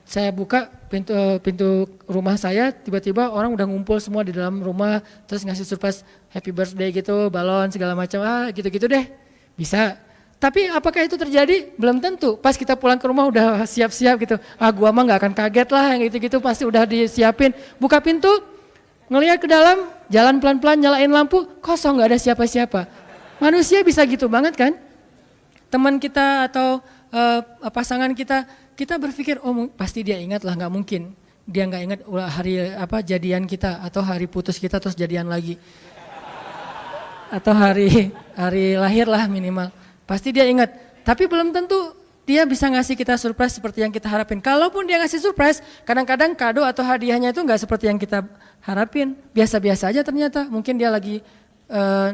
saya buka pintu rumah saya, tiba-tiba orang udah ngumpul semua di dalam rumah, terus ngasih surprise happy birthday gitu, balon segala macam, gitu-gitu deh, bisa. Tapi apakah itu terjadi? Belum tentu. Pas kita pulang ke rumah udah siap-siap gitu, gua mah nggak akan kaget lah, gitu-gitu pasti udah disiapin. Buka pintu, ngelihat ke dalam, jalan pelan-pelan, nyalain lampu, kosong, nggak ada siapa-siapa. Manusia bisa gitu banget kan? Teman kita atau pasangan kita berpikir pasti dia ingat lah, nggak mungkin dia nggak ingat hari jadian kita atau hari putus kita terus jadian lagi atau hari lahir lah minimal, pasti dia ingat. Tapi belum tentu dia bisa ngasih kita surprise seperti yang kita harapin. Kalaupun dia ngasih surprise, kadang-kadang kado atau hadiahnya itu nggak seperti yang kita harapin. Biasa-biasa aja ternyata. Mungkin dia lagi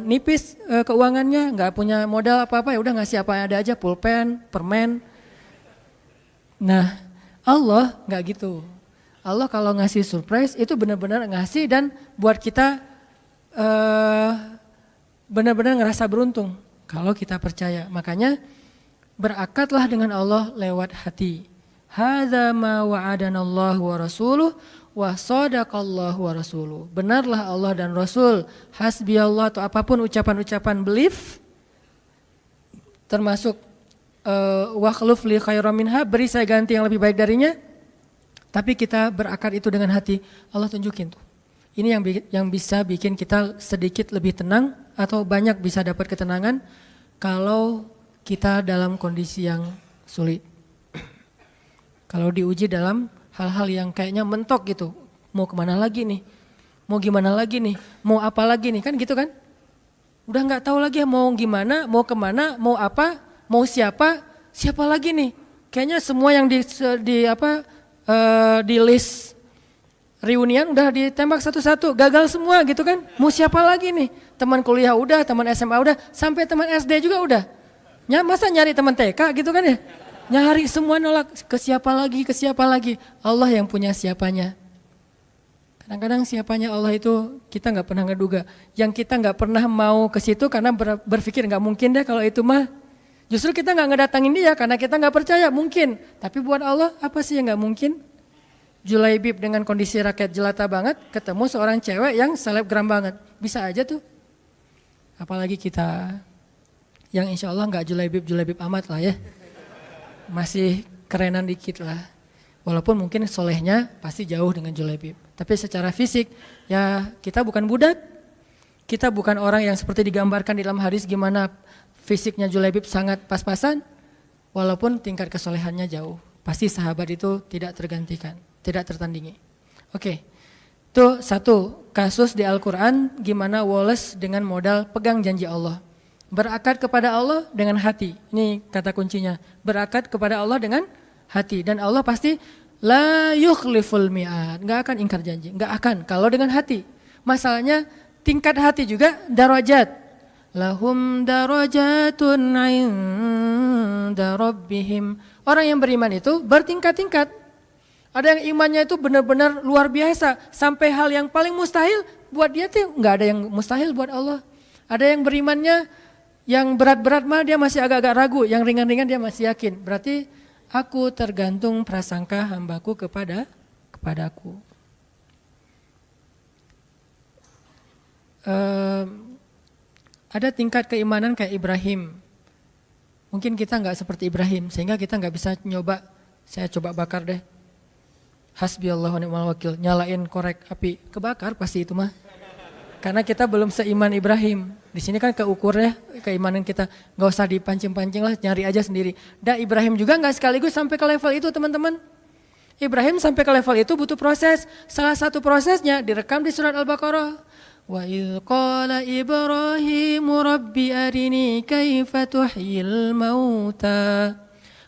nipis keuangannya, nggak punya modal apa-apa, ya udah ngasih apa yang ada aja, pulpen, permen. Nah, Allah nggak gitu. Allah kalau ngasih surprise itu benar-benar ngasih dan buat kita benar-benar ngerasa beruntung kalau kita percaya. Makanya berakatlah dengan Allah lewat hati. Hadza ma wa'adanallahu wa rasuluh wa shadaqallahu wa rasuluh. Benarlah Allah dan Rasul. Hasbiyallah atau apapun ucapan-ucapan belief termasuk wakhluf li khairam minha, beri saya ganti yang lebih baik darinya. Tapi kita berakad itu dengan hati, Allah tunjukin tuh. Ini yang bisa bikin kita sedikit lebih tenang atau banyak bisa dapat ketenangan kalau kita dalam kondisi yang sulit. Kalau diuji dalam hal-hal yang kayaknya mentok gitu, mau kemana lagi nih, mau gimana lagi nih, mau apa lagi nih, kan gitu kan? Udah nggak tahu lagi mau gimana, mau kemana, mau apa, mau siapa lagi nih? Kayaknya semua yang di list reunian udah ditembak satu-satu, gagal semua gitu kan? Mau siapa lagi nih? Teman kuliah udah, teman SMA udah, sampai teman SD juga udah. Masa nyari teman TK gitu kan ya? Nyari semua nolak, ke siapa lagi? Allah yang punya siapanya. Kadang-kadang siapanya Allah itu kita nggak pernah ngeduga. Yang kita nggak pernah mau ke situ karena berpikir nggak mungkin deh kalau itu mah. Justru kita nggak ngedatangin dia karena kita nggak percaya mungkin. Tapi buat Allah apa sih yang nggak mungkin? Julaibib dengan kondisi rakyat jelata banget ketemu seorang cewek yang selebgram banget. Bisa aja tuh. Apalagi kita yang insya Allah nggak Julaibib amat lah ya. Masih kerenan dikit lah. Walaupun mungkin solehnya pasti jauh dengan Julaibib. Tapi secara fisik ya kita bukan budak. Kita bukan orang yang seperti digambarkan di dalam hadis gimana fisiknya Julaibib sangat pas-pasan. Walaupun tingkat kesolehannya jauh. Pasti sahabat itu tidak tergantikan, tidak tertandingi. Oke, itu satu kasus di Al-Quran gimana Wallace dengan modal pegang janji Allah. Berakad kepada Allah dengan hati. Ini kata kuncinya. Berakad kepada Allah dengan hati. Dan Allah pasti la yukhliful mi'ad. Gak akan ingkar janji. Gak akan. Kalau dengan hati. Masalahnya tingkat hati juga darajat. Lahum darajatun inda rabbihim. Orang yang beriman itu bertingkat-tingkat. Ada yang imannya itu benar-benar luar biasa. Sampai hal yang paling mustahil buat dia tuh gak ada yang mustahil buat Allah. Ada yang berimannya yang berat-berat mah dia masih agak-agak ragu, yang ringan-ringan dia masih yakin. Berarti aku tergantung prasangka hambaku kepadaku. Ada tingkat keimanan kayak Ibrahim. Mungkin kita nggak seperti Ibrahim, sehingga kita nggak bisa nyoba. Saya coba bakar deh. Hasbiyallahu wa ni'mal wakil. Nyalain korek api, kebakar pasti itu mah. Karena kita belum seiman Ibrahim. Di sini kan keukur ya keimanan kita. Gak usah dipancing-pancing lah, nyari aja sendiri. Dan Ibrahim juga gak sekaligus sampai ke level itu teman-teman. Ibrahim sampai ke level itu butuh proses. Salah satu prosesnya direkam di surat Al-Baqarah. Wa idh qala Ibrahimu rabbi arini kaifa tuhyil mauta.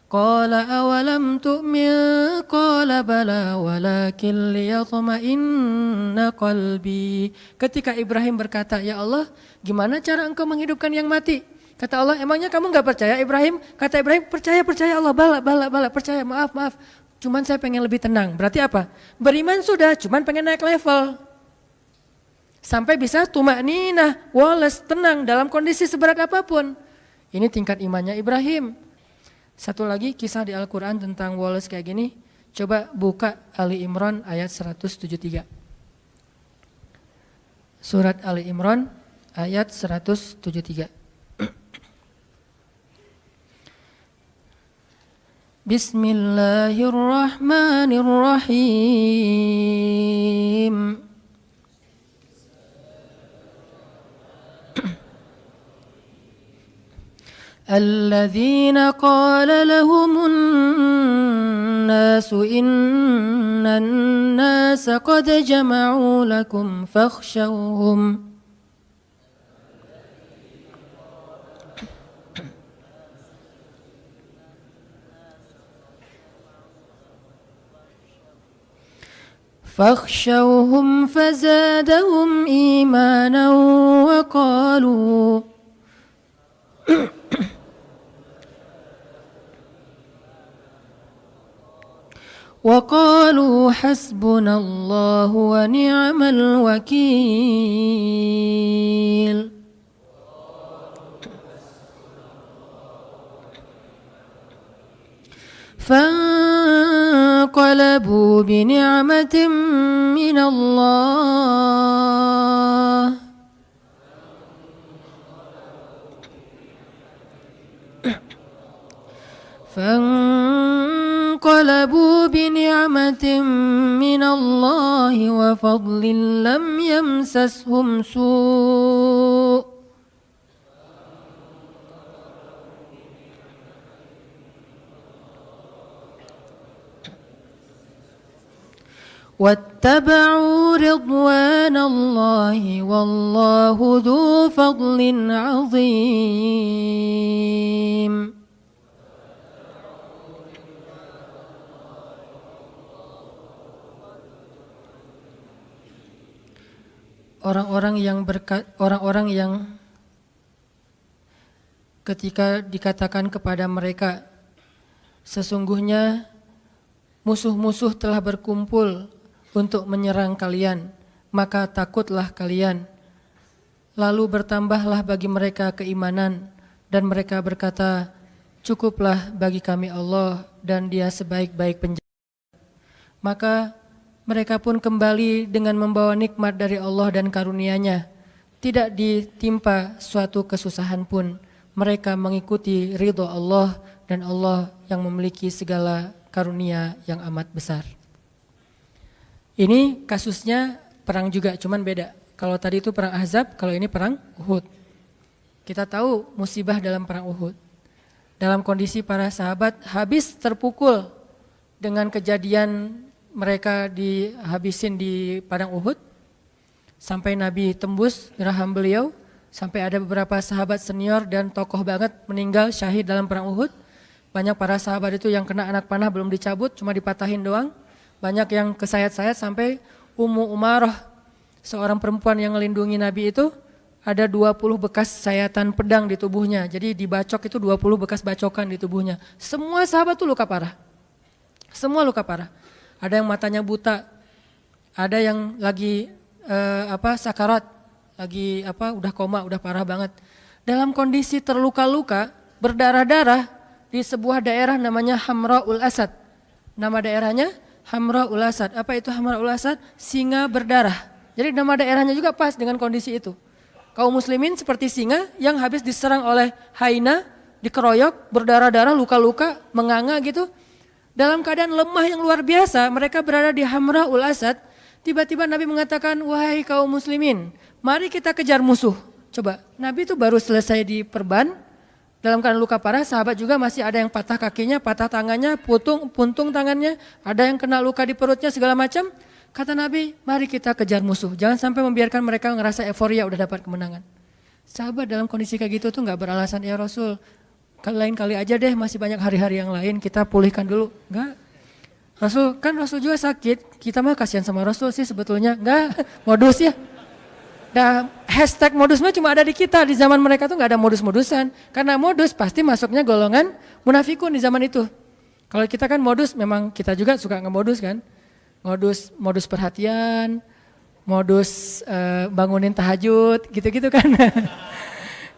Qala awalam tu'min qala bala walakin liyatma'inna qalbi. Ketika Ibrahim berkata, ya Allah gimana cara engkau menghidupkan yang mati? Kata Allah, emangnya kamu gak percaya Ibrahim? Kata Ibrahim, percaya Allah, bala, percaya, maaf. Cuman saya pengen lebih tenang. Berarti apa? Beriman sudah, cuman pengen naik level. Sampai bisa tuma'ninah, Wallace, tenang dalam kondisi seberat apapun. Ini tingkat imannya Ibrahim. Satu lagi kisah di Al-Quran tentang Wallace kayak gini. Coba buka Ali Imran ayat 173. Surat Ali Imran ayat 173. Bismillahirrahmanirrahim. الذين قال لهم الناس إن الناس قد جمعوا لكم فاخشوهم فاخشوهم فزادهم إيمانا وقالوا حسبنا الله ونعم الوكيل. فانقلبوا بنعمة من الله وفضل لم يمسسهم سوء واتبعوا رضوان الله والله ذو فضل عظيم. Orang-orang yang ketika dikatakan kepada mereka, sesungguhnya musuh-musuh telah berkumpul untuk menyerang kalian, maka takutlah kalian. Lalu bertambahlah bagi mereka keimanan dan mereka berkata, cukuplah bagi kami Allah dan Dia sebaik-baik penjaga. Maka mereka pun kembali dengan membawa nikmat dari Allah dan karunia-Nya. Tidak ditimpa suatu kesusahan pun. Mereka mengikuti ridho Allah dan Allah yang memiliki segala karunia yang amat besar. Ini kasusnya perang juga, cuman beda. Kalau tadi itu perang Ahzab, kalau ini perang Uhud. Kita tahu musibah dalam perang Uhud. Dalam kondisi para sahabat habis terpukul dengan kejadian mereka dihabisin di padang Uhud, sampai Nabi tembus raham beliau, sampai ada beberapa sahabat senior dan tokoh banget meninggal syahid dalam perang Uhud. Banyak para sahabat itu yang kena anak panah belum dicabut, cuma dipatahin doang. Banyak yang kesayat-sayat sampai Ummu Umarah, seorang perempuan yang melindungi Nabi itu, ada 20 bekas sayatan pedang di tubuhnya. Jadi dibacok itu 20 bekas bacokan di tubuhnya. Semua sahabat itu luka parah. Semua luka parah. Ada yang matanya buta, ada yang lagi sakarat, lagi udah koma, udah parah banget. Dalam kondisi terluka-luka, berdarah-darah di sebuah daerah namanya Hamra'ul Asad. Nama daerahnya Hamra'ul Asad. Apa itu Hamra'ul Asad? Singa berdarah. Jadi nama daerahnya juga pas dengan kondisi itu. Kaum muslimin seperti singa yang habis diserang oleh hyena, dikeroyok, berdarah-darah, luka-luka, menganga gitu. Dalam keadaan lemah yang luar biasa, mereka berada di Hamra'ul Asad. Tiba-tiba Nabi mengatakan, wahai kaum muslimin, mari kita kejar musuh. Coba, Nabi itu baru selesai diperban, dalam keadaan luka parah, sahabat juga masih ada yang patah kakinya, patah tangannya, puntung tangannya, ada yang kena luka di perutnya segala macam. Kata Nabi, mari kita kejar musuh. Jangan sampai membiarkan mereka ngerasa euforia udah dapat kemenangan. Sahabat dalam kondisi kayak gitu tuh gak beralasan, ya Rasul, lain kali aja deh, masih banyak hari-hari yang lain, kita pulihkan dulu. Enggak. Rasul juga sakit, kita mah kasihan sama Rasul sih sebetulnya. Enggak, modus ya. Nah, hashtag modus mah cuma ada di kita, di zaman mereka tuh enggak ada modus-modusan. Karena modus pasti masuknya golongan munafikun di zaman itu. Kalau kita kan modus, memang kita juga suka ngemodus kan. Modus perhatian, modus bangunin tahajud, gitu-gitu kan.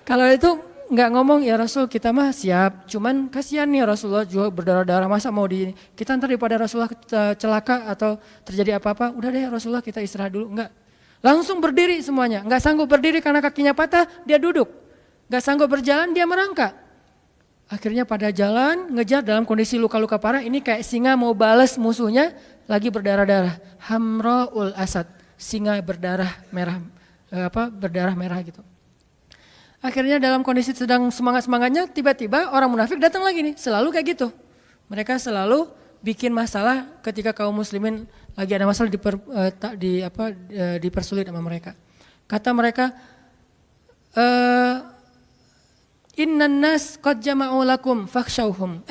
Kalau itu nggak ngomong, ya Rasul kita mah siap, cuman kasihan nih Rasulullah juga berdarah-darah, masa mau kita ntar daripada Rasulullah celaka atau terjadi apa-apa, udah deh Rasulullah kita istirahat dulu. Enggak, langsung berdiri semuanya. Nggak sanggup berdiri karena kakinya patah, dia duduk. Nggak sanggup berjalan, dia merangkak. Akhirnya pada jalan ngejar dalam kondisi luka-luka parah. Ini kayak singa mau balas musuhnya, lagi berdarah-darah. Hamra'ul Asad, singa berdarah merah, berdarah merah gitu. Akhirnya dalam kondisi sedang semangat-semangatnya, tiba-tiba orang munafik datang lagi nih, selalu kayak gitu. Mereka selalu bikin masalah ketika kaum muslimin lagi ada masalah dipersulit sama mereka. Kata mereka, innan nas qad jama'u lakum fakhshawhum.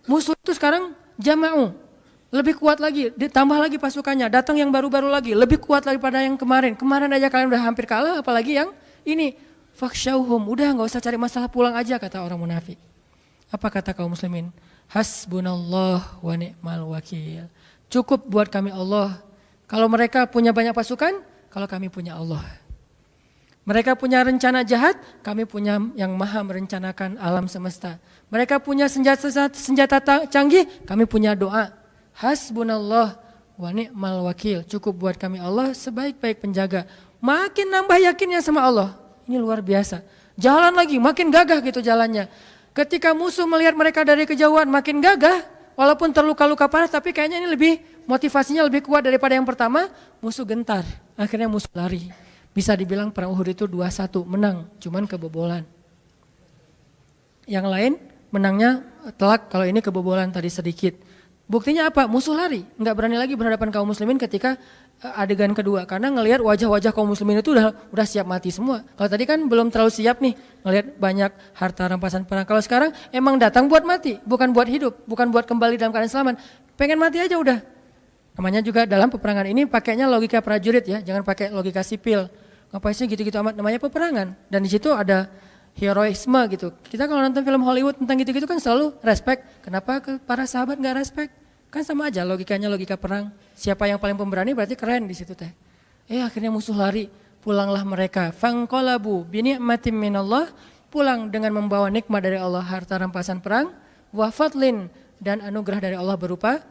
Musuh itu sekarang jama'u lebih kuat lagi, ditambah lagi pasukannya, datang yang baru-baru lagi, lebih kuat daripada yang kemarin. Kemarin aja kalian udah hampir kalah, apalagi yang ini. Fakhshawhum, udah nggak usah cari masalah, pulang aja, kata orang munafik. Apa kata kaum muslimin? Hasbunallah wa ni'mal wakil. Cukup buat kami Allah. Kalau mereka punya banyak pasukan, kalau kami punya Allah. Mereka punya rencana jahat, kami punya yang maha merencanakan alam semesta. Mereka punya senjata canggih, kami punya doa. Hasbunallah wa ni'mal wakil. Cukup buat kami Allah sebaik-baik penjaga. Makin nambah yakinnya sama Allah. Ini luar biasa. Jalan lagi, makin gagah gitu jalannya. Ketika musuh melihat mereka dari kejauhan makin gagah, walaupun terluka-luka parah, tapi kayaknya ini lebih motivasinya lebih kuat daripada yang pertama. Musuh gentar, akhirnya musuh lari. Bisa dibilang perang Uhud itu 2-1, menang, cuman kebobolan. Yang lain menangnya telak, kalau ini kebobolan tadi sedikit. Buktinya apa? Musuh lari, nggak berani lagi berhadapan kaum muslimin ketika adegan kedua. Karena ngelihat wajah-wajah kaum muslimin itu udah siap mati semua. Kalau tadi kan belum terlalu siap nih, ngelihat banyak harta rampasan perang. Kalau sekarang emang datang buat mati, bukan buat hidup, bukan buat kembali dalam keadaan selamat. Pengen mati aja udah. Namanya juga dalam peperangan ini pakainya logika prajurit ya, jangan pakai logika sipil. Ngapain sih gitu-gitu amat, namanya peperangan. Dan di situ ada heroisme gitu. Kita kalau nonton film Hollywood tentang gitu-gitu kan selalu respect. Kenapa ke para sahabat nggak respect? Kan sama aja logikanya, logika perang. Siapa yang paling pemberani berarti keren di situ teh. Akhirnya musuh lari, pulanglah mereka. Fanqalabu bini'matin minallah, pulang dengan membawa nikmat dari Allah, harta rampasan perang, wa fadlin, dan anugerah dari Allah berupa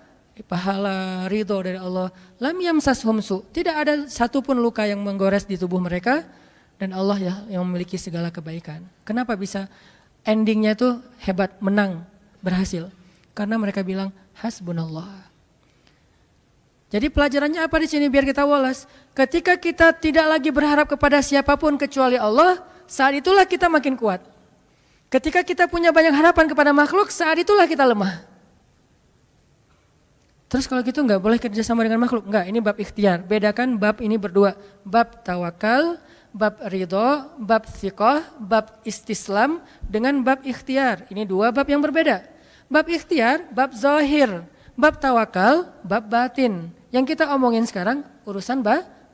pahala, ridho dari Allah. Lam yamsashum su, tidak ada satupun luka yang menggores di tubuh mereka, dan Allah ya yang memiliki segala kebaikan. Kenapa bisa endingnya itu hebat, menang, berhasil? Karena mereka bilang hasbunallah. Jadi pelajarannya apa di sini biar kita walas? Ketika kita tidak lagi berharap kepada siapapun kecuali Allah, saat itulah kita makin kuat. Ketika kita punya banyak harapan kepada makhluk, saat itulah kita lemah. Terus kalau gitu nggak boleh kerjasama dengan makhluk? Enggak, ini bab ikhtiar. Bedakan bab ini berdua. Bab tawakal, bab ridho, bab thiqah, bab istislam dengan bab ikhtiar. Ini dua bab yang berbeda. Bab ikhtiar, bab zahir. Bab tawakal, bab batin. Yang kita omongin sekarang urusan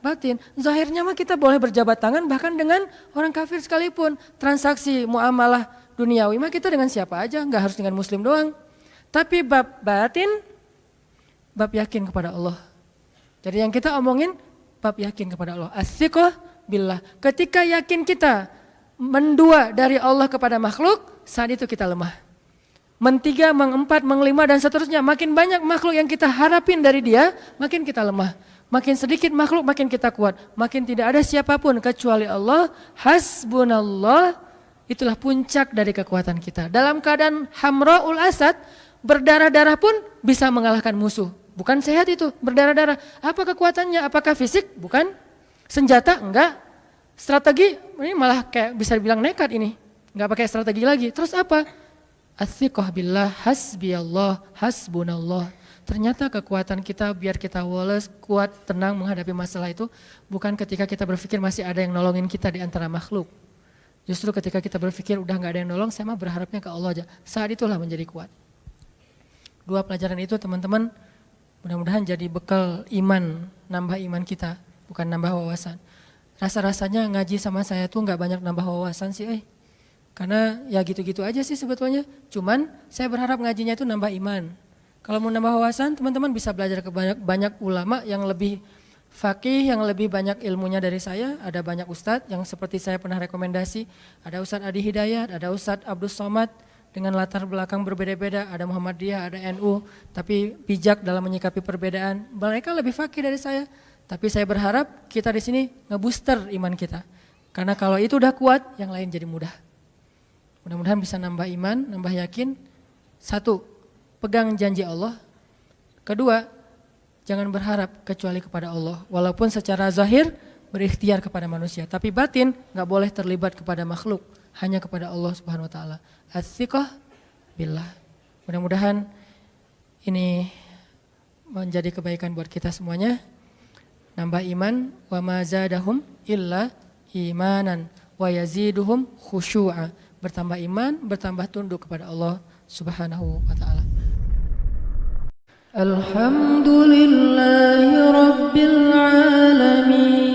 batin. Zahirnya mah kita boleh berjabat tangan bahkan dengan orang kafir sekalipun. Transaksi muamalah duniawi mah kita dengan siapa aja, nggak harus dengan muslim doang. Tapi bab batin, bab yakin kepada Allah. Jadi yang kita omongin bab yakin kepada Allah. As-siqah billah. Ketika yakin kita mendua dari Allah kepada makhluk, saat itu kita lemah. Mentiga, mengempat, mengelima dan seterusnya. Makin banyak makhluk yang kita harapin dari dia, makin kita lemah. Makin sedikit makhluk, makin kita kuat. Makin tidak ada siapapun kecuali Allah. Hasbunallah, itulah puncak dari kekuatan kita. Dalam keadaan hamra'ul asad, berdarah-darah pun bisa mengalahkan musuh. Bukan sehat itu, berdarah-darah. Apa kekuatannya? Apakah fisik? Bukan. Senjata? Enggak. Strategi? Ini malah kayak bisa dibilang nekat ini. Enggak pakai strategi lagi. Terus apa? As-siqah billah, hasbiyallah, hasbunallah. Ternyata kekuatan kita biar kita walas, kuat, tenang menghadapi masalah itu bukan ketika kita berpikir masih ada yang nolongin kita di antara makhluk. Justru ketika kita berpikir udah gak ada yang nolong, saya mah berharapnya ke Allah aja. Saat itulah menjadi kuat. Dua pelajaran itu teman-teman mudah-mudahan jadi bekal iman, nambah iman kita, bukan nambah wawasan. Rasa-rasanya ngaji sama saya tuh gak banyak nambah wawasan sih. Karena ya gitu-gitu aja sih sebetulnya. Cuman saya berharap ngajinya itu nambah iman. Kalau mau nambah wawasan, teman-teman bisa belajar ke banyak ulama yang lebih faqih, yang lebih banyak ilmunya dari saya. Ada banyak ustadz yang seperti saya pernah rekomendasi. Ada Ustadz Adi Hidayat, ada Ustadz Abdus Somad dengan latar belakang berbeda-beda. Ada Muhammadiyah, ada NU, tapi bijak dalam menyikapi perbedaan. Mereka lebih faqih dari saya. Tapi saya berharap kita di sini ngebooster iman kita. Karena kalau itu udah kuat, yang lain jadi mudah. Mudah-mudahan bisa nambah iman, nambah yakin. Satu, pegang janji Allah. Kedua, jangan berharap kecuali kepada Allah. Walaupun secara zahir berikhtiar kepada manusia. Tapi batin gak boleh terlibat kepada makhluk. Hanya kepada Allah Subhanahu Wa Taala. As-siqah billah. Mudah-mudahan ini menjadi kebaikan buat kita semuanya. Nambah iman. Wa ma zadahum illa imanan. Wa yaziduhum khusyu'a. Bertambah iman, bertambah tunduk kepada Allah Subhanahu wa Ta'ala. Alhamdulillahi Rabbil Alamin.